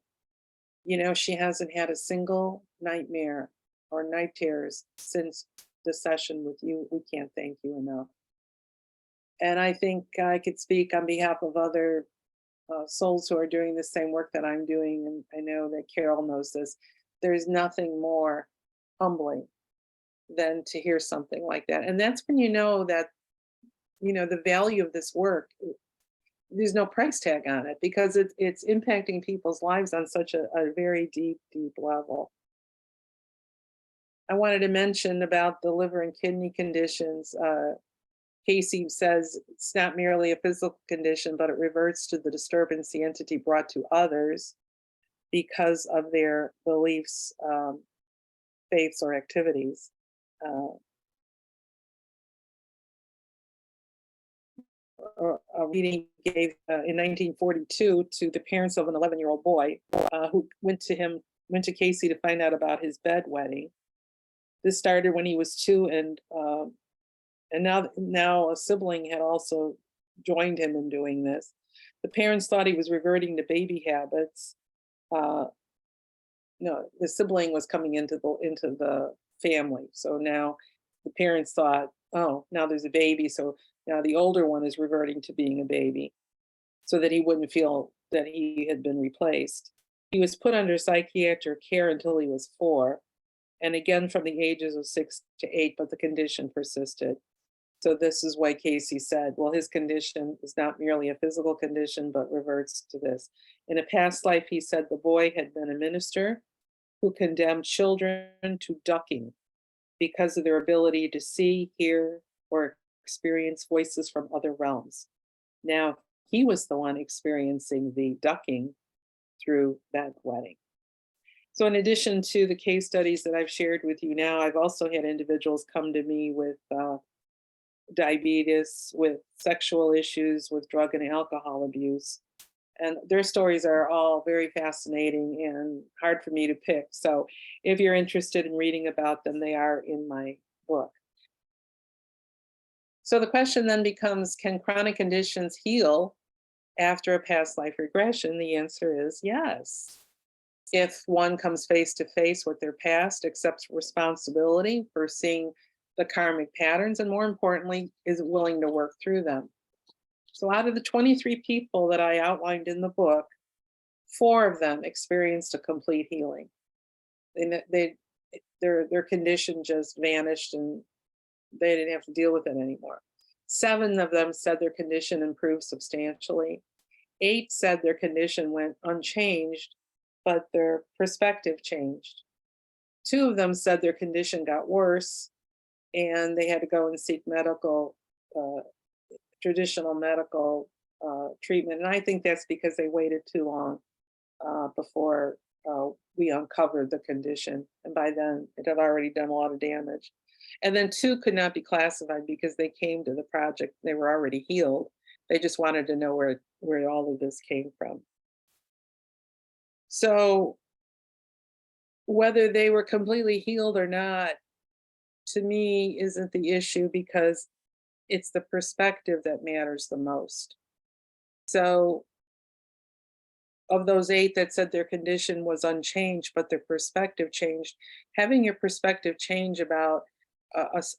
she hasn't had a single nightmare or night terrors since the session with you. We can't thank you enough. And I think I could speak on behalf of other souls who are doing the same work that I'm doing. And I know that Carol knows this. There's nothing more humbling than to hear something like that. And that's when you know that, the value of this work, there's no price tag on it because it's impacting people's lives on such a very deep, deep level. I wanted to mention about the liver and kidney conditions. Casey says it's not merely a physical condition, but it reverts to the disturbance the entity brought to others because of their beliefs, faiths, or activities. A reading he gave in 1942 to the parents of an 11-year-old boy who went to Casey to find out about his bedwetting. This started when he was 2, and now a sibling had also joined him in doing this. The parents thought he was reverting to baby habits. No, the sibling was coming into the family. So now the parents thought, oh, now there's a baby. So now the older one is reverting to being a baby so that he wouldn't feel that he had been replaced. He was put under psychiatric care until he was 4, and again from the ages of 6 to 8, but the condition persisted. So this is why Casey said, well, his condition is not merely a physical condition, but reverts to this. In a past life, he said the boy had been a minister who condemned children to ducking because of their ability to see, hear, or experience voices from other realms. Now, he was the one experiencing the ducking through that wedding. So in addition to the case studies that I've shared with you now, I've also had individuals come to me with diabetes, with sexual issues, with drug and alcohol abuse. And their stories are all very fascinating and hard for me to pick. So if you're interested in reading about them, they are in my book. So the question then becomes, can chronic conditions heal after a past life regression? The answer is yes. If one comes face to face with their past, accepts responsibility for seeing the karmic patterns, and more importantly, is willing to work through them. So out of the 23 people that I outlined in the book, 4 of them experienced a complete healing. Their condition just vanished and they didn't have to deal with it anymore. 7 of them said their condition improved substantially. 8 said their condition went unchanged, but their perspective changed. 2 of them said their condition got worse and they had to go and seek traditional medical treatment. And I think that's because they waited too long before we uncovered the condition. And by then it had already done a lot of damage. And then 2 could not be classified because they came to the project, they were already healed. They just wanted to know where all of this came from. So whether they were completely healed or not, to me, isn't the issue, because it's the perspective that matters the most. So of those 8 that said their condition was unchanged, but their perspective changed, having your perspective change about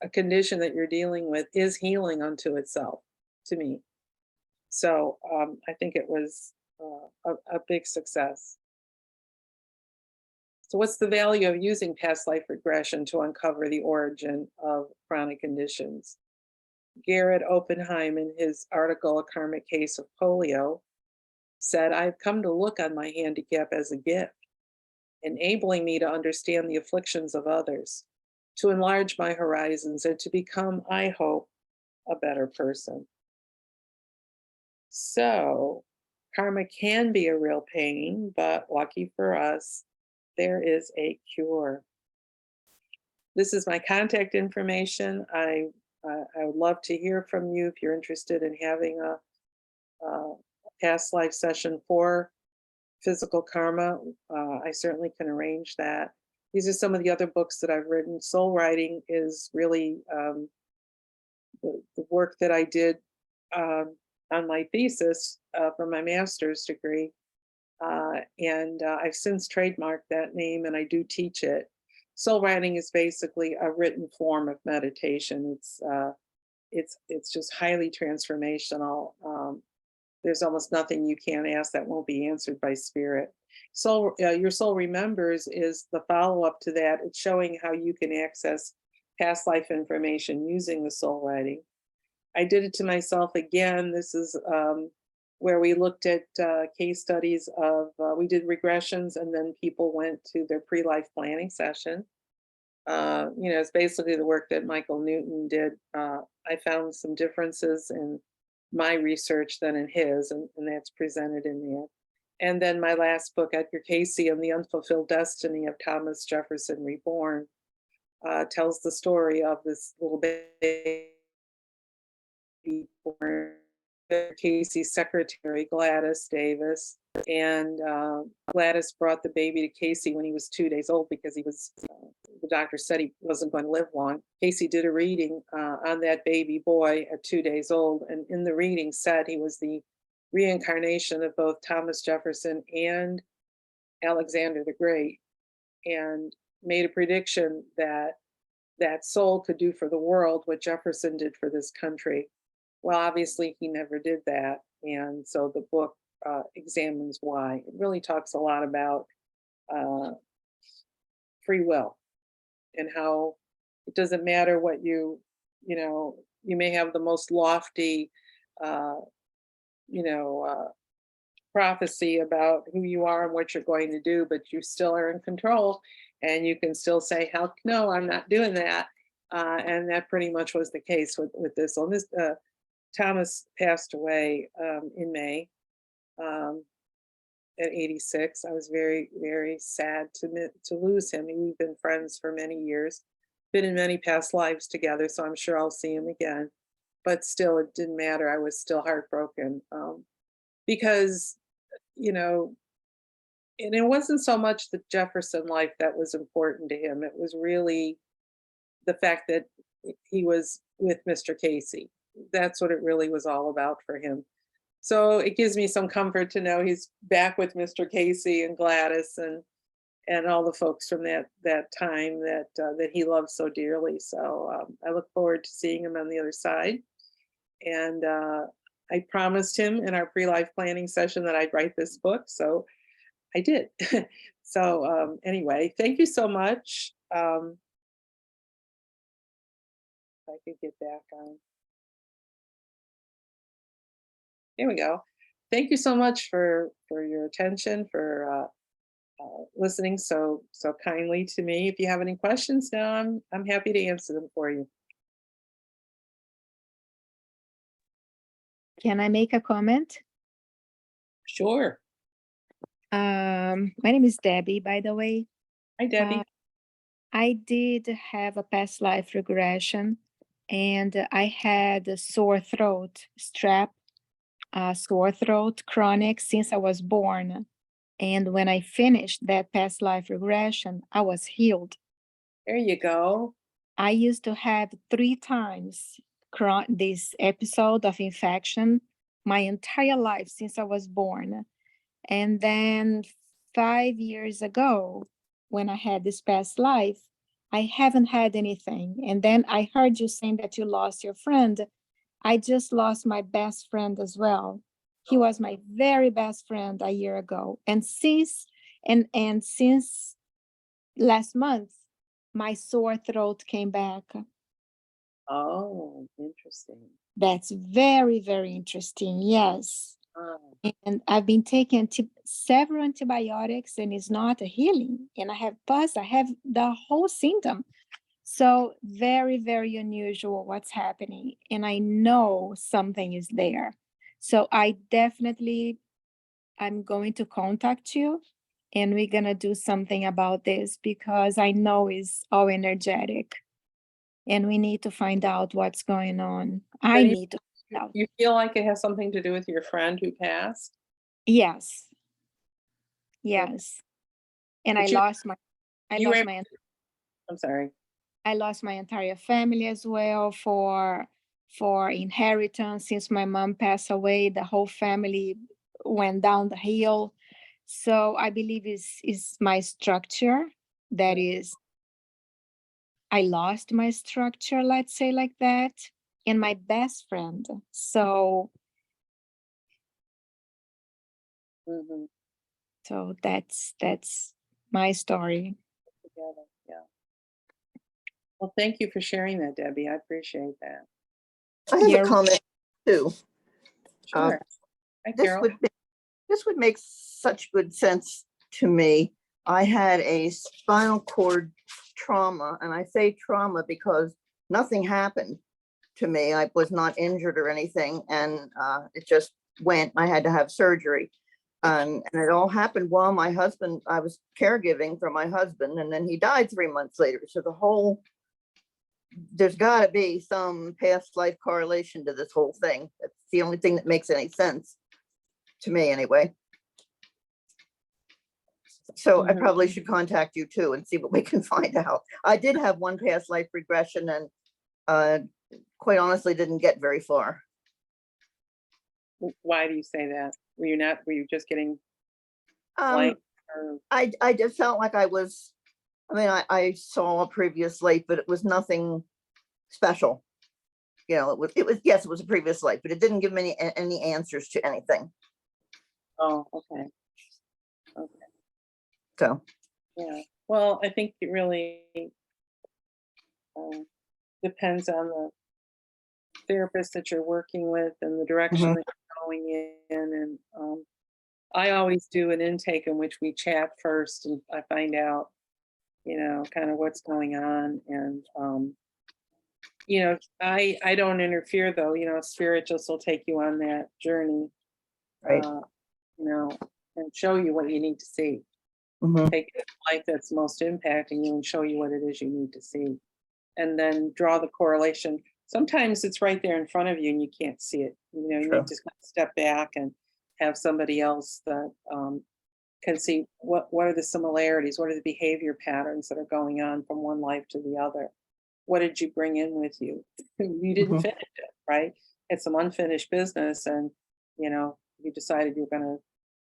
a condition that you're dealing with is healing unto itself, to me. So I think it was a big success. So what's the value of using past life regression to uncover the origin of chronic conditions? Garrett Oppenheim, in his article, A Karmic Case of Polio, said, I've come to look on my handicap as a gift, enabling me to understand the afflictions of others, to enlarge my horizons, and to become, I hope, a better person. So karma can be a real pain, but lucky for us, there is a cure. This is my contact information. I would love to hear from you if you're interested in having a past life session for physical karma, I certainly can arrange that. These are some of the other books that I've written. Soul writing is really the work that I did on my thesis for my master's degree. And I've since trademarked that name and I do teach it. Soul writing is basically a written form of meditation. It's just highly transformational. There's almost nothing you can't ask that won't be answered by spirit. Soul, your soul remembers is the follow up to that. It's showing how you can access past life information using the soul writing. I did it to myself again. This is where we looked at case studies of, we did regressions and then people went to their pre-life planning session. It's basically the work that Michael Newton did. I found some differences in my research than in his, and that's presented in there. And then my last book, Edgar Cayce and the Unfulfilled Destiny of Thomas Jefferson Reborn, tells the story of this little baby born, Casey's secretary, Gladys Davis. And Gladys brought the baby to Casey when he was 2 days old because he was, the doctor said he wasn't going to live long. Casey did a reading on that baby boy at 2 days old. And in the reading said he was the reincarnation of both Thomas Jefferson and Alexander the Great, and made a prediction that that soul could do for the world what Jefferson did for this country. Well, obviously he never did that. And so the book examines why. It really talks a lot about free will and how it doesn't matter what you may have the most lofty, prophecy about who you are and what you're going to do, but you still are in control and you can still say, "Hell no, I'm not doing that." And that pretty much was the case with this one. Thomas passed away in May at 86. I was very, very sad to lose him. We've been friends for many years, been in many past lives together, so I'm sure I'll see him again. But still, it didn't matter. I was still heartbroken because, and it wasn't so much the Jefferson life that was important to him. It was really the fact that he was with Mr. Cayce. That's what it really was all about for him. So it gives me some comfort to know he's back with Mr. Cayce and Gladys and all the folks from that time that he loved so dearly. So I look forward to seeing him on the other side. And I promised him in our pre-life planning session that I'd write this book, so I did. So anyway, thank you so much. If I could get back on. Here we go. Thank you so much for your attention, for listening so kindly to me. If you have any questions now, I'm happy to answer them for you. Can I make a comment? Sure. My name is Debbie, by the way. Hi, Debbie. I did have a past life regression, and I had a sore throat, sore throat, chronic, since I was born. And when I finished that past life regression, I was healed. There you go. I used to have 3 times this episode of infection my entire life since I was born. And then 5 years ago, when I had this past life, I haven't had anything. And then I heard you saying that you lost your friend. I just lost my best friend as well. He was my very best friend a year ago. And since last month, my sore throat came back. Oh, interesting. That's very, very interesting. Yes. And I've been taking several antibiotics and it's not a healing. And I have pus, I have the whole symptom. So very, very unusual what's happening. And I know something is there. So I'm going to contact you and we're going to do something about this because I know it's all energetic and we need to find out what's going on. I need to. No. You feel like it has something to do with your friend who passed? Yes. Yes. And I But you, lost my you were, I'm sorry. I lost my entire family as well for inheritance. Since my mom passed away, the whole family went down the hill. So I believe is my structure that is, I lost my structure, let's say like that, and my best friend. So Mhm. so that's my story. Together, yeah. Well, thank you for sharing that, Debbie. I appreciate that. I have a You're comment too. Sure. Hi, This Carol. would make such good sense to me. I had a spinal cord trauma, and I say trauma because nothing happened to me. I was not injured or anything, and it just went. I had to have surgery. And it all happened while I was caregiving for my husband, and then he died 3 months later. So there's got to be some past life correlation to this whole thing. That's the only thing that makes any sense to me anyway. So I probably should contact you too and see what we can find out. I did have one past life regression, and quite honestly didn't get very far. Why do you say that? Were you just getting Um, blank? Or, I just felt like I saw a previous life, but it was nothing special. You know, yes, it was a previous life, but it didn't give me any answers to anything. oh, okay. Okay. So, Yeah. Well, I think it really depends on the therapist that you're working with and the direction Mhm. that you're going in. And I always do an intake in which we chat first, and I find out, kind of what's going on. And I don't interfere though. Spirit just will take you on that journey, right. you know, and show you what you need to see. Mhm. Take the life that's most impacting you and show you what it is you need to see, and then draw the correlation. Sometimes it's right there in front of you and you can't see it. You True. need to step back and have somebody else that can see what are the similarities, what are the behavior patterns that are going on from one life to the other. What did you bring in with you? You didn't Mhm. finish it, right? It's some unfinished business, and you decided you're going to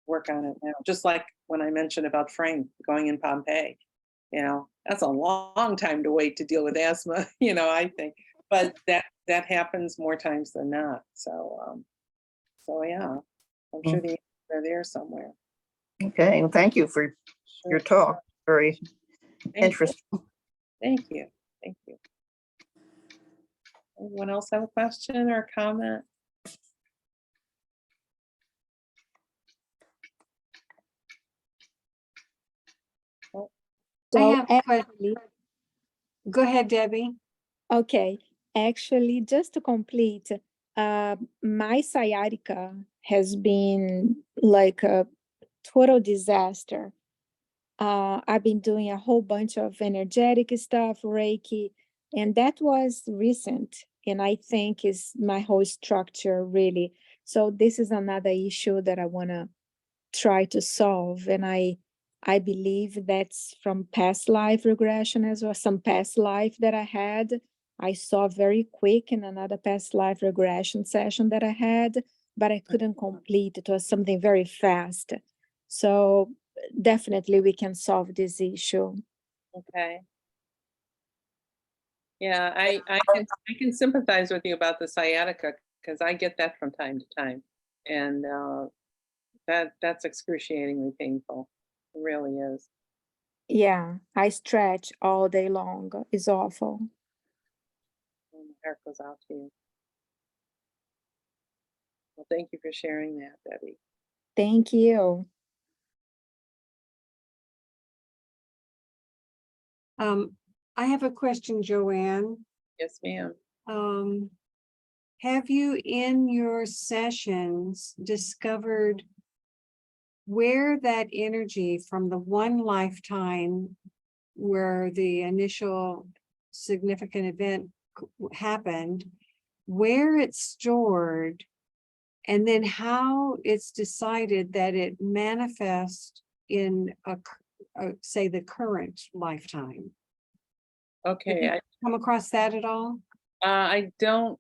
work on it now. Just like when I mentioned about Frank going in Pompeii, that's a long time to wait to deal with asthma. I think, but that happens more times than not. So yeah, I'm sure the answers are there somewhere. Okay, well, thank you for your Sure. talk. Very Thank you. interesting. Thank you. Thank you. Anyone else have a question or a comment? I So have a question. actually, Go ahead, Debbie. okay, actually, just to complete, my sciatica has been like a total disaster. I've been doing a whole bunch of energetic stuff, Reiki, and that was recent. And I think is my whole structure really. So this is another issue that I want to try to solve. And I believe that's from past life regression as well. Some past life that I had, I saw very quick in another past life regression session that I had, but I couldn't complete. It was something very fast. So definitely we can solve this issue. Okay. Yeah, I can sympathize with you about the sciatica because I get that from time to time, and that's excruciatingly painful. It really is. Yeah, I stretch all day long. It's awful. And my heart goes out to you. Well, thank you for sharing that, Debbie. Thank you. I have a question, Joanne. Yes, ma'am. Have you in your sessions discovered where that energy from the one lifetime where the initial significant event happened, where it's stored, and then how it's decided that it manifests in say the current lifetime. Have Okay, you come across that at all? I don't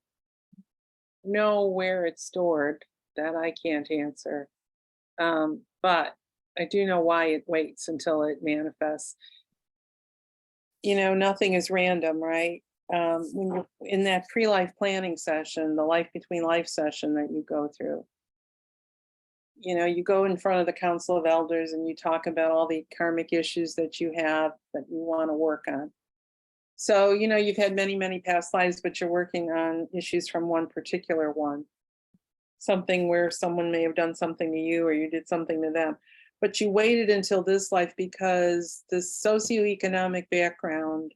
know where it's stored. That I can't answer. But I do know why it waits until it manifests. Nothing is random, right? When you're in that pre-life planning session, the life between life session that you go through, you go in front of the council of elders and you talk about all the karmic issues that you have that you want to work on. So, you've had many, many past lives, but you're working on issues from one particular one. Something where someone may have done something to you or you did something to them. But you waited until this life because the socioeconomic background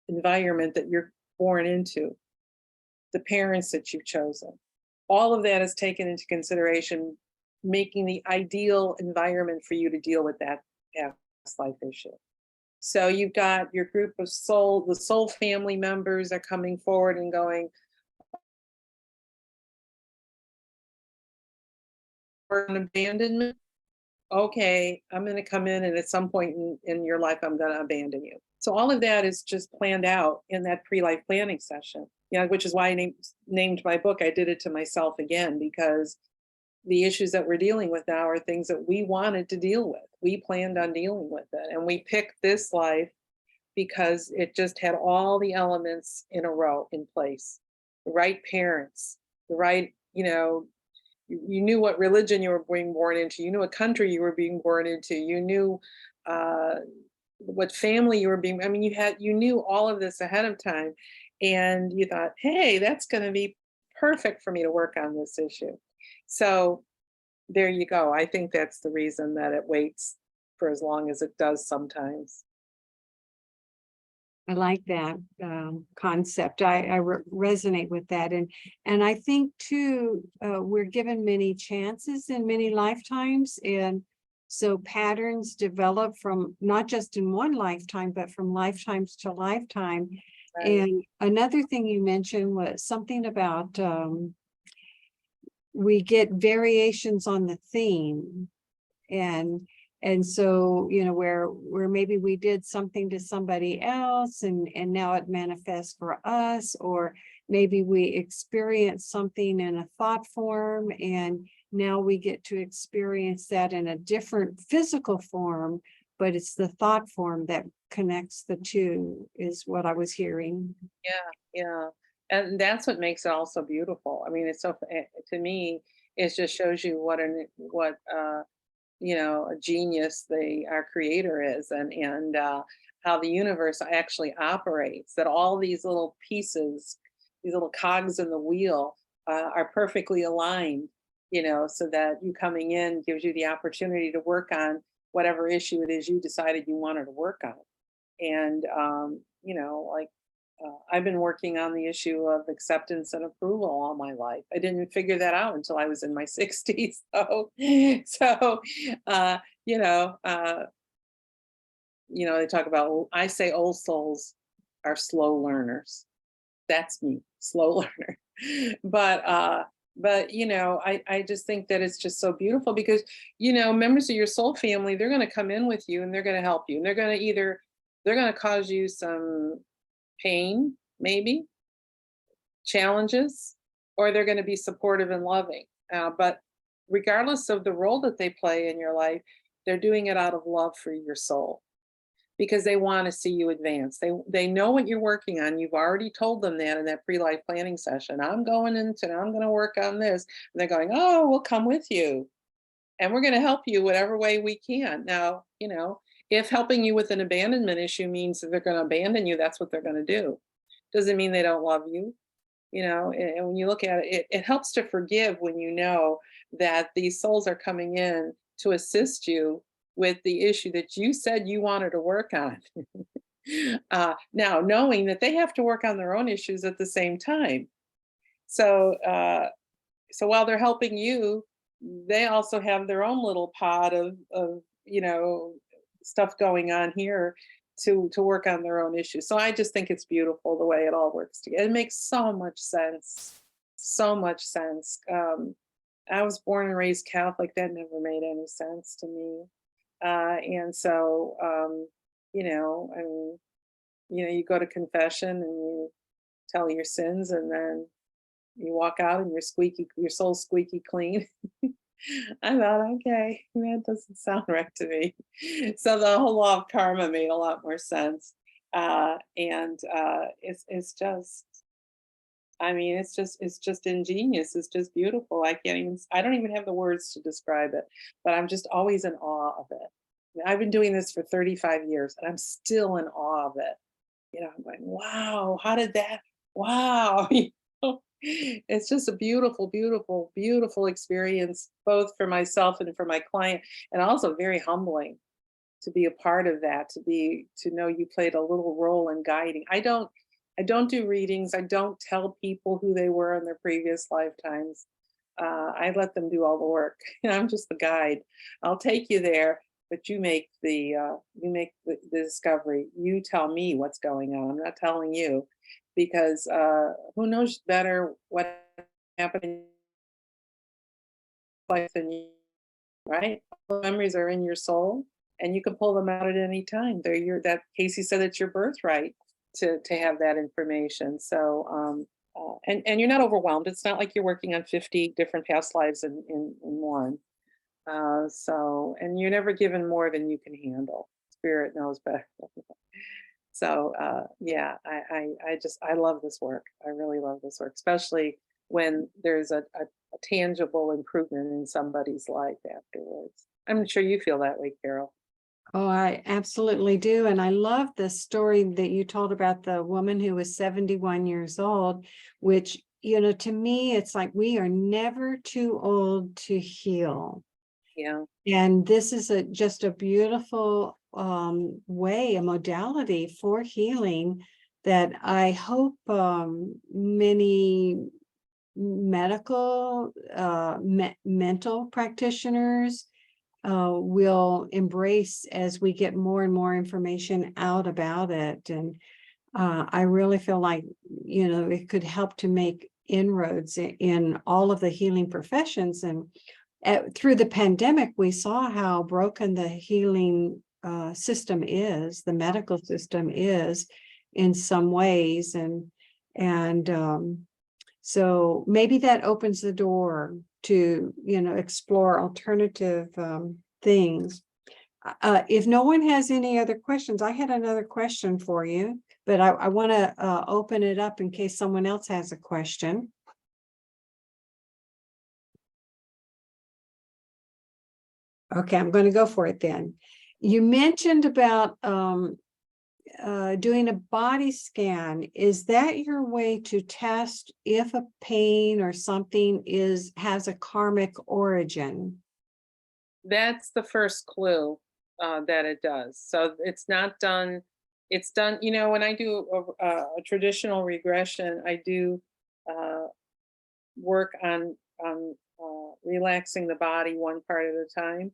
environment that you're born into, the parents that you've chosen, all of that is taken into consideration, making the ideal environment for you to deal with that past life issue. So you've got your group of the soul family members are coming forward and going, for an abandonment. Okay, I'm going to come in and at some point in your life, I'm going to abandon you. So all of that is just planned out in that pre-life planning session, which is why I named my book. I did it to myself again, because the issues that we're dealing with now are things that we wanted to deal with. We planned on dealing with it. And we picked this life because it just had all the elements in a row in place. The right parents, the right, you knew what religion you were being born into. You knew what country you were being born into. You knew what family you were being. I mean, you knew all of this ahead of time, and you thought, hey, that's going to be perfect for me to work on this issue. So there you go. I think that's the reason that it waits for as long as it does sometimes. I like that concept. I resonate with that, and I think too we're given many chances in many lifetimes, and so patterns develop from not just in one lifetime, but from lifetimes to lifetime. Right. And another thing you mentioned was something about we get variations on the theme, and so where maybe we did something to somebody else and now it manifests for us, or maybe we experience something in a thought form and now we get to experience that in a different physical form, but it's the thought form that connects the two, is what I was hearing. Yeah. And that's what makes it all so beautiful. I mean, it's so, to me, it just shows you what a genius our creator is, and how the universe actually operates, that all these little pieces, these little cogs in the wheel are perfectly aligned, so that you coming in gives you the opportunity to work on whatever issue it is you decided you wanted to work on. And like I've been working on the issue of acceptance and approval all my life. I didn't figure that out until I was in my 60s. So they talk about, I say old souls are slow learners. That's me, slow learner. But I just think that it's just so beautiful because, members of your soul family, they're going to come in with you and they're going to help you. And they're going to cause you some pain, maybe challenges, or they're going to be supportive and loving. But regardless of the role that they play in your life, they're doing it out of love for your soul, because they want to see you advance. They know what you're working on. You've already told them that in that pre-life planning session. I'm going to work on this. And they're going, oh, we'll come with you. And we're going to help you whatever way we can. Now, if helping you with an abandonment issue means that they're going to abandon you, that's what they're going to do. Doesn't mean they don't love you. And when you look at it, it helps to forgive when you know that these souls are coming in to assist you with the issue that you said you wanted to work on. Now, knowing that they have to work on their own issues at the same time. So while they're helping you, they also have their own little pod of stuff going on here to work on their own issues. So I just think it's beautiful the way it all works together. It makes so much sense. So much sense. I was born and raised Catholic. That never made any sense to me. And so, you know, I mean, you know, you go to confession and you tell your sins, and then you walk out and your soul's squeaky clean. I thought, okay, that doesn't sound right to me. So the whole law of karma made a lot more sense. It's just, I mean, it's just ingenious. It's just beautiful. I don't even have the words to describe it, but I'm just always in awe of it. I've been doing this for 35 years and I'm still in awe of it. You know, I'm going, wow, how did that, wow. You know, it's just a beautiful, beautiful, beautiful experience, both for myself and for my client, and also very humbling to be a part of that, to know you played a little role in guiding. I don't do readings. I don't tell people who they were in their previous lifetimes. I let them do all the work. I'm just the guide. I'll take you there, but you make the discovery. You tell me what's going on. I'm not telling you, because who knows better what happened in life than you, right? All the memories are in your soul, and you can pull them out at any time. They're that Casey said it's your birthright to have that information. So and you're not overwhelmed. It's not like you're working on 50 different past lives in one. So, and you're never given more than you can handle. Spirit knows better. So yeah, I love this work. I really love this work, especially when there's a tangible improvement in somebody's life afterwards. I'm sure you feel that way, Carol. Oh, I absolutely do. And I love the story that you told about the woman who was 71 years old, which, you know, to me, it's like we are never too old to heal. Yeah. And this is just a beautiful way, a modality for healing that I hope many medical, mental practitioners will embrace as we get more and more information out about it. And I really feel like, you know, it could help to make inroads in all of the healing professions. And through the pandemic, we saw how broken the healing system is, the medical system is in some ways. And so maybe that opens the door to, you know, explore alternative things. If no one has any other questions, I had another question for you, but I want to open it up in case someone else has a question. Okay, I'm going to go for it then. You mentioned about doing a body scan. Is that your way to test if a pain or something has a karmic origin? That's the first clue that it does. So it's not done. It's done, you know, when I do a traditional regression, I do work on relaxing the body one part at a time,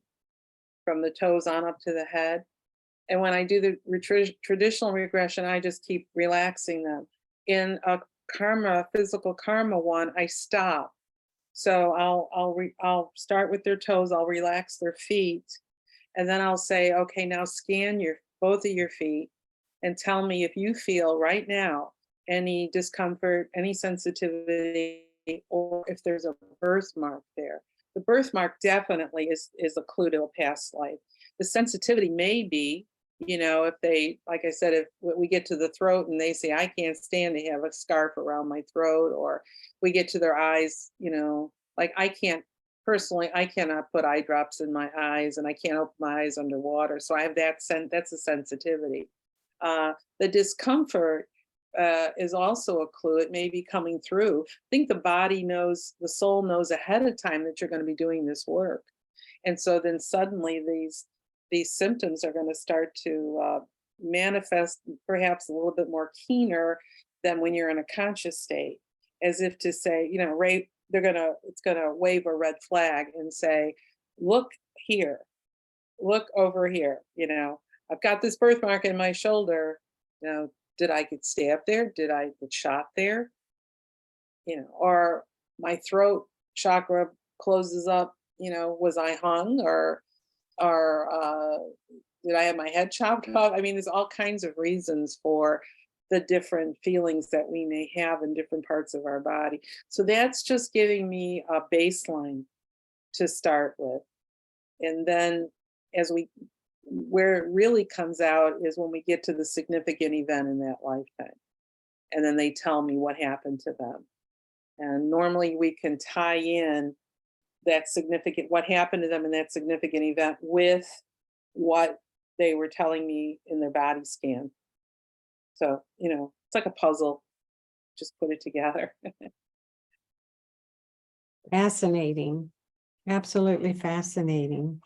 from the toes on up to the head. And when I do the traditional regression, I just keep relaxing them. In a physical karma one, I stop. So I'll start with their toes. I'll relax their feet, and then I'll say, okay, now scan both of your feet, and tell me if you feel right now any discomfort, any sensitivity, or if there's a birthmark there. The birthmark definitely is a clue to a past life. The sensitivity may be, you know, if they, like I said, if we get to the throat and they say, I can't stand to have a scarf around my throat, or we get to their eyes, you know, like I cannot put eye drops in my eyes, and I can't open my eyes underwater. So I have that's a sensitivity. The discomfort is also a clue. It may be coming through. I think the soul knows ahead of time that you're going to be doing this work. And so then suddenly these symptoms are going to start to manifest perhaps a little bit more keener than when you're in a conscious state, as if to say, you know, it's going to wave a red flag and say, look here, look over here, you know, I've got this birthmark in my shoulder. You know, did I get stabbed there? Did I get shot there? You know, or my throat chakra closes up, you know, was I hung or did I have my head chopped off? I mean, there's all kinds of reasons for the different feelings that we may have in different parts of our body. So that's just giving me a baseline to start with. And then as where it really comes out is when we get to the significant event in that lifetime. And then they tell me what happened to them. And normally we can tie in that significant, what happened to them in that significant event with what they were telling me in their body scan. So, you know, it's like a puzzle, just put it together. Fascinating. Absolutely fascinating.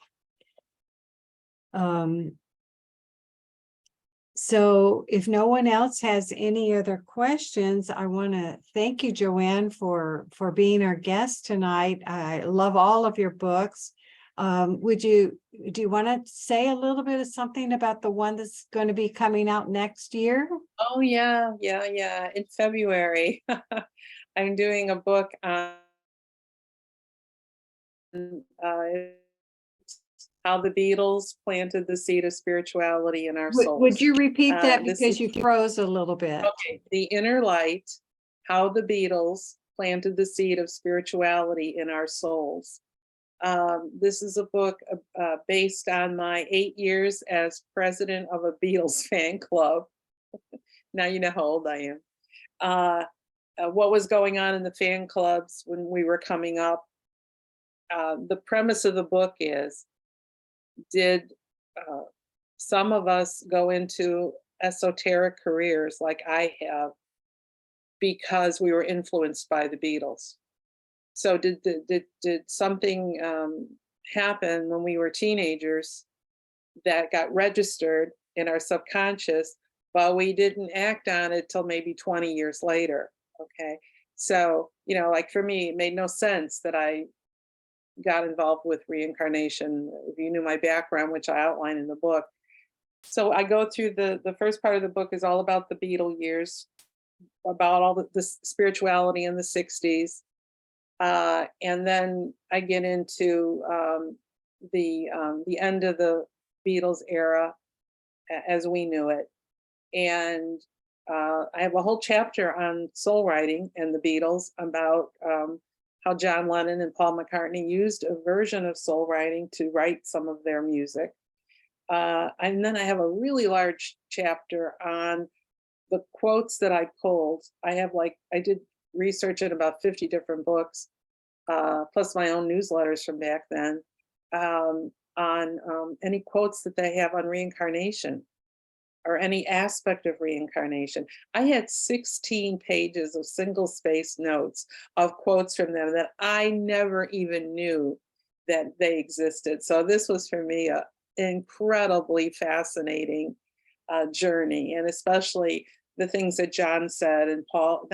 So if no one else has any other questions, I want to thank you, Joanne, for being our guest tonight. I love all of your books. Do you want to say a little bit of something about the one that's going to be coming out next year? Oh yeah. In February, I'm doing a book on how the Beatles planted the seed of spirituality in our souls. Would you repeat that this because is- you froze a little bit? Okay, The Inner Light, how the Beatles planted the seed of spirituality in our souls. This is a book based on my 8 years as president of a Beatles fan club. Now you know how old I am. What was going on in the fan clubs when we were coming up. The premise of the book is, did some of us go into esoteric careers like I have because we were influenced by the Beatles? So did something happen when we were teenagers that got registered in our subconscious, but we didn't act on it till maybe 20 years later? Okay. So, you know, like for me, it made no sense that I got involved with reincarnation. If you knew my background, which I outline in the book. So I go through the first part of the book is all about the Beatle years, about all the spirituality in the 60s. And then I get into the end of the Beatles era as we knew it. And I have a whole chapter on soul writing and the Beatles about how John Lennon and Paul McCartney used a version of soul writing to write some of their music. And then I have a really large chapter on the quotes that I pulled. I did research in about 50 different books, plus my own newsletters from back then, on any quotes that they have on reincarnation or any aspect of reincarnation. I had 16 pages of single-space notes of quotes from them that I never even knew that they existed. So this was for me an incredibly fascinating journey, and especially the things that John said and Paul,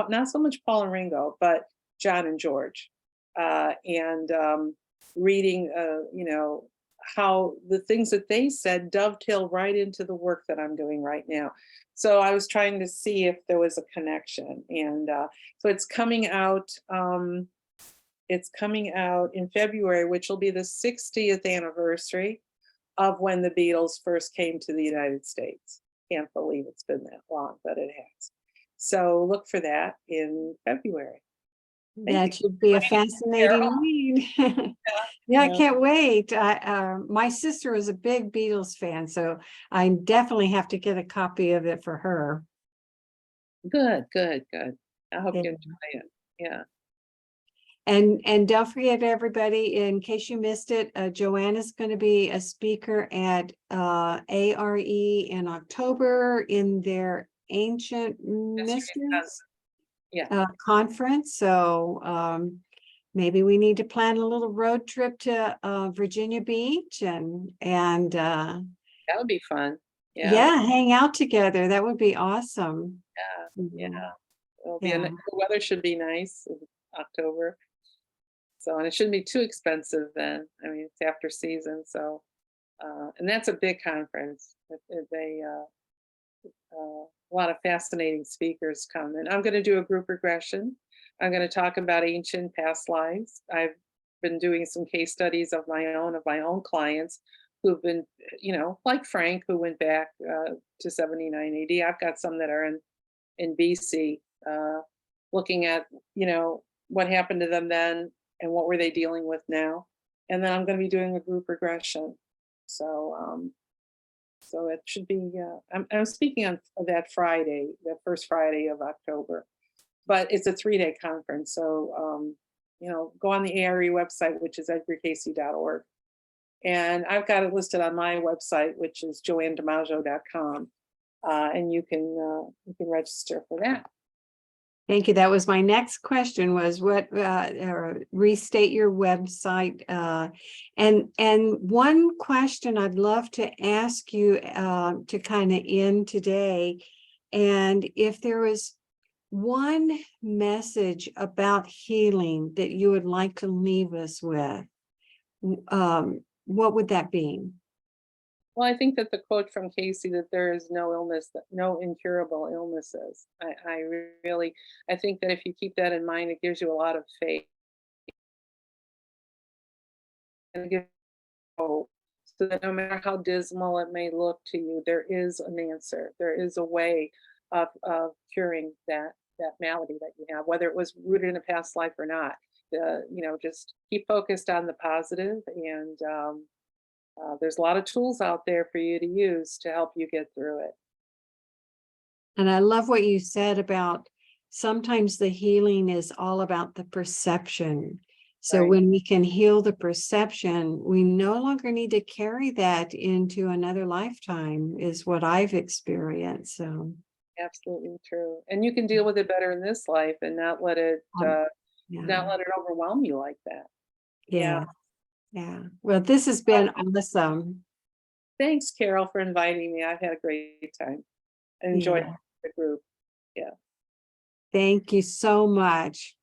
not so much Paul and Ringo, but John and George, and reading, you know, how the things that they said dovetail right into the work that I'm doing right now. So I was trying to see if there was a connection, and so it's coming out. It's coming out in February, which will be the 60th anniversary of when the Beatles first came to the United States. Can't believe it's been that long, but it has. So look for that in February. That should be a fascinating read. Yeah, I can't wait. My sister is a big Beatles fan, so I definitely have to get a copy of it for her. Good. I hope Yeah. you enjoy it. Yeah. And don't forget, everybody, in case you missed it, Joanne is going to be a speaker at ARE in October in their Ancient Mysteries conference. So maybe we need to plan a little road trip to Virginia Beach and That would be fun. yeah, hang out together. That would be awesome. Yeah. It'll be the weather should be nice in October. So, and it shouldn't be too expensive then. I mean, it's after season, so And that's a big conference. A lot of fascinating speakers come, and I'm going to do a group regression. I'm going to talk about ancient past lives. I've been doing some case studies of my own clients who've been, like Frank, who went back to 79 AD. I've got some that are in BC, looking at, what happened to them then and what were they dealing with now. And then I'm going to be doing a group regression. So it should be, I'm speaking on that Friday, the first Friday of October, but it's a 3-day conference. So, go on the ARE website, which is edgarcasey.org. And I've got it listed on my website, which is joannedimaggio.com. And you can register for that. Thank you. That was my next question, was what, restate your website. And one question I'd love to ask you to kind of end today. And if there was one message about healing that you would like to leave us with, what would that be? Well, I think that the quote from Casey, that there is no illness, no incurable illnesses. I think that if you keep that in mind, it gives you a lot of faith. And it gives you hope, so that no matter how dismal it may look to you, there is an answer. There is a way of curing that malady that you have, whether it was rooted in a past life or not. Just keep focused on the positive, and there's a lot of tools out there for you to use to help you get through it. And I love what you said about sometimes the healing is all about the perception. So Right. when we can heal the perception, we no longer need to carry that into another lifetime, is what I've experienced. So Absolutely true. And you can deal with it better in this life and not let it yeah, overwhelm you like that. yeah. Well, this has been awesome. Thanks, Carol, for inviting me. I've had a great time. I enjoyed Yeah. the group. Yeah. Thank you so much.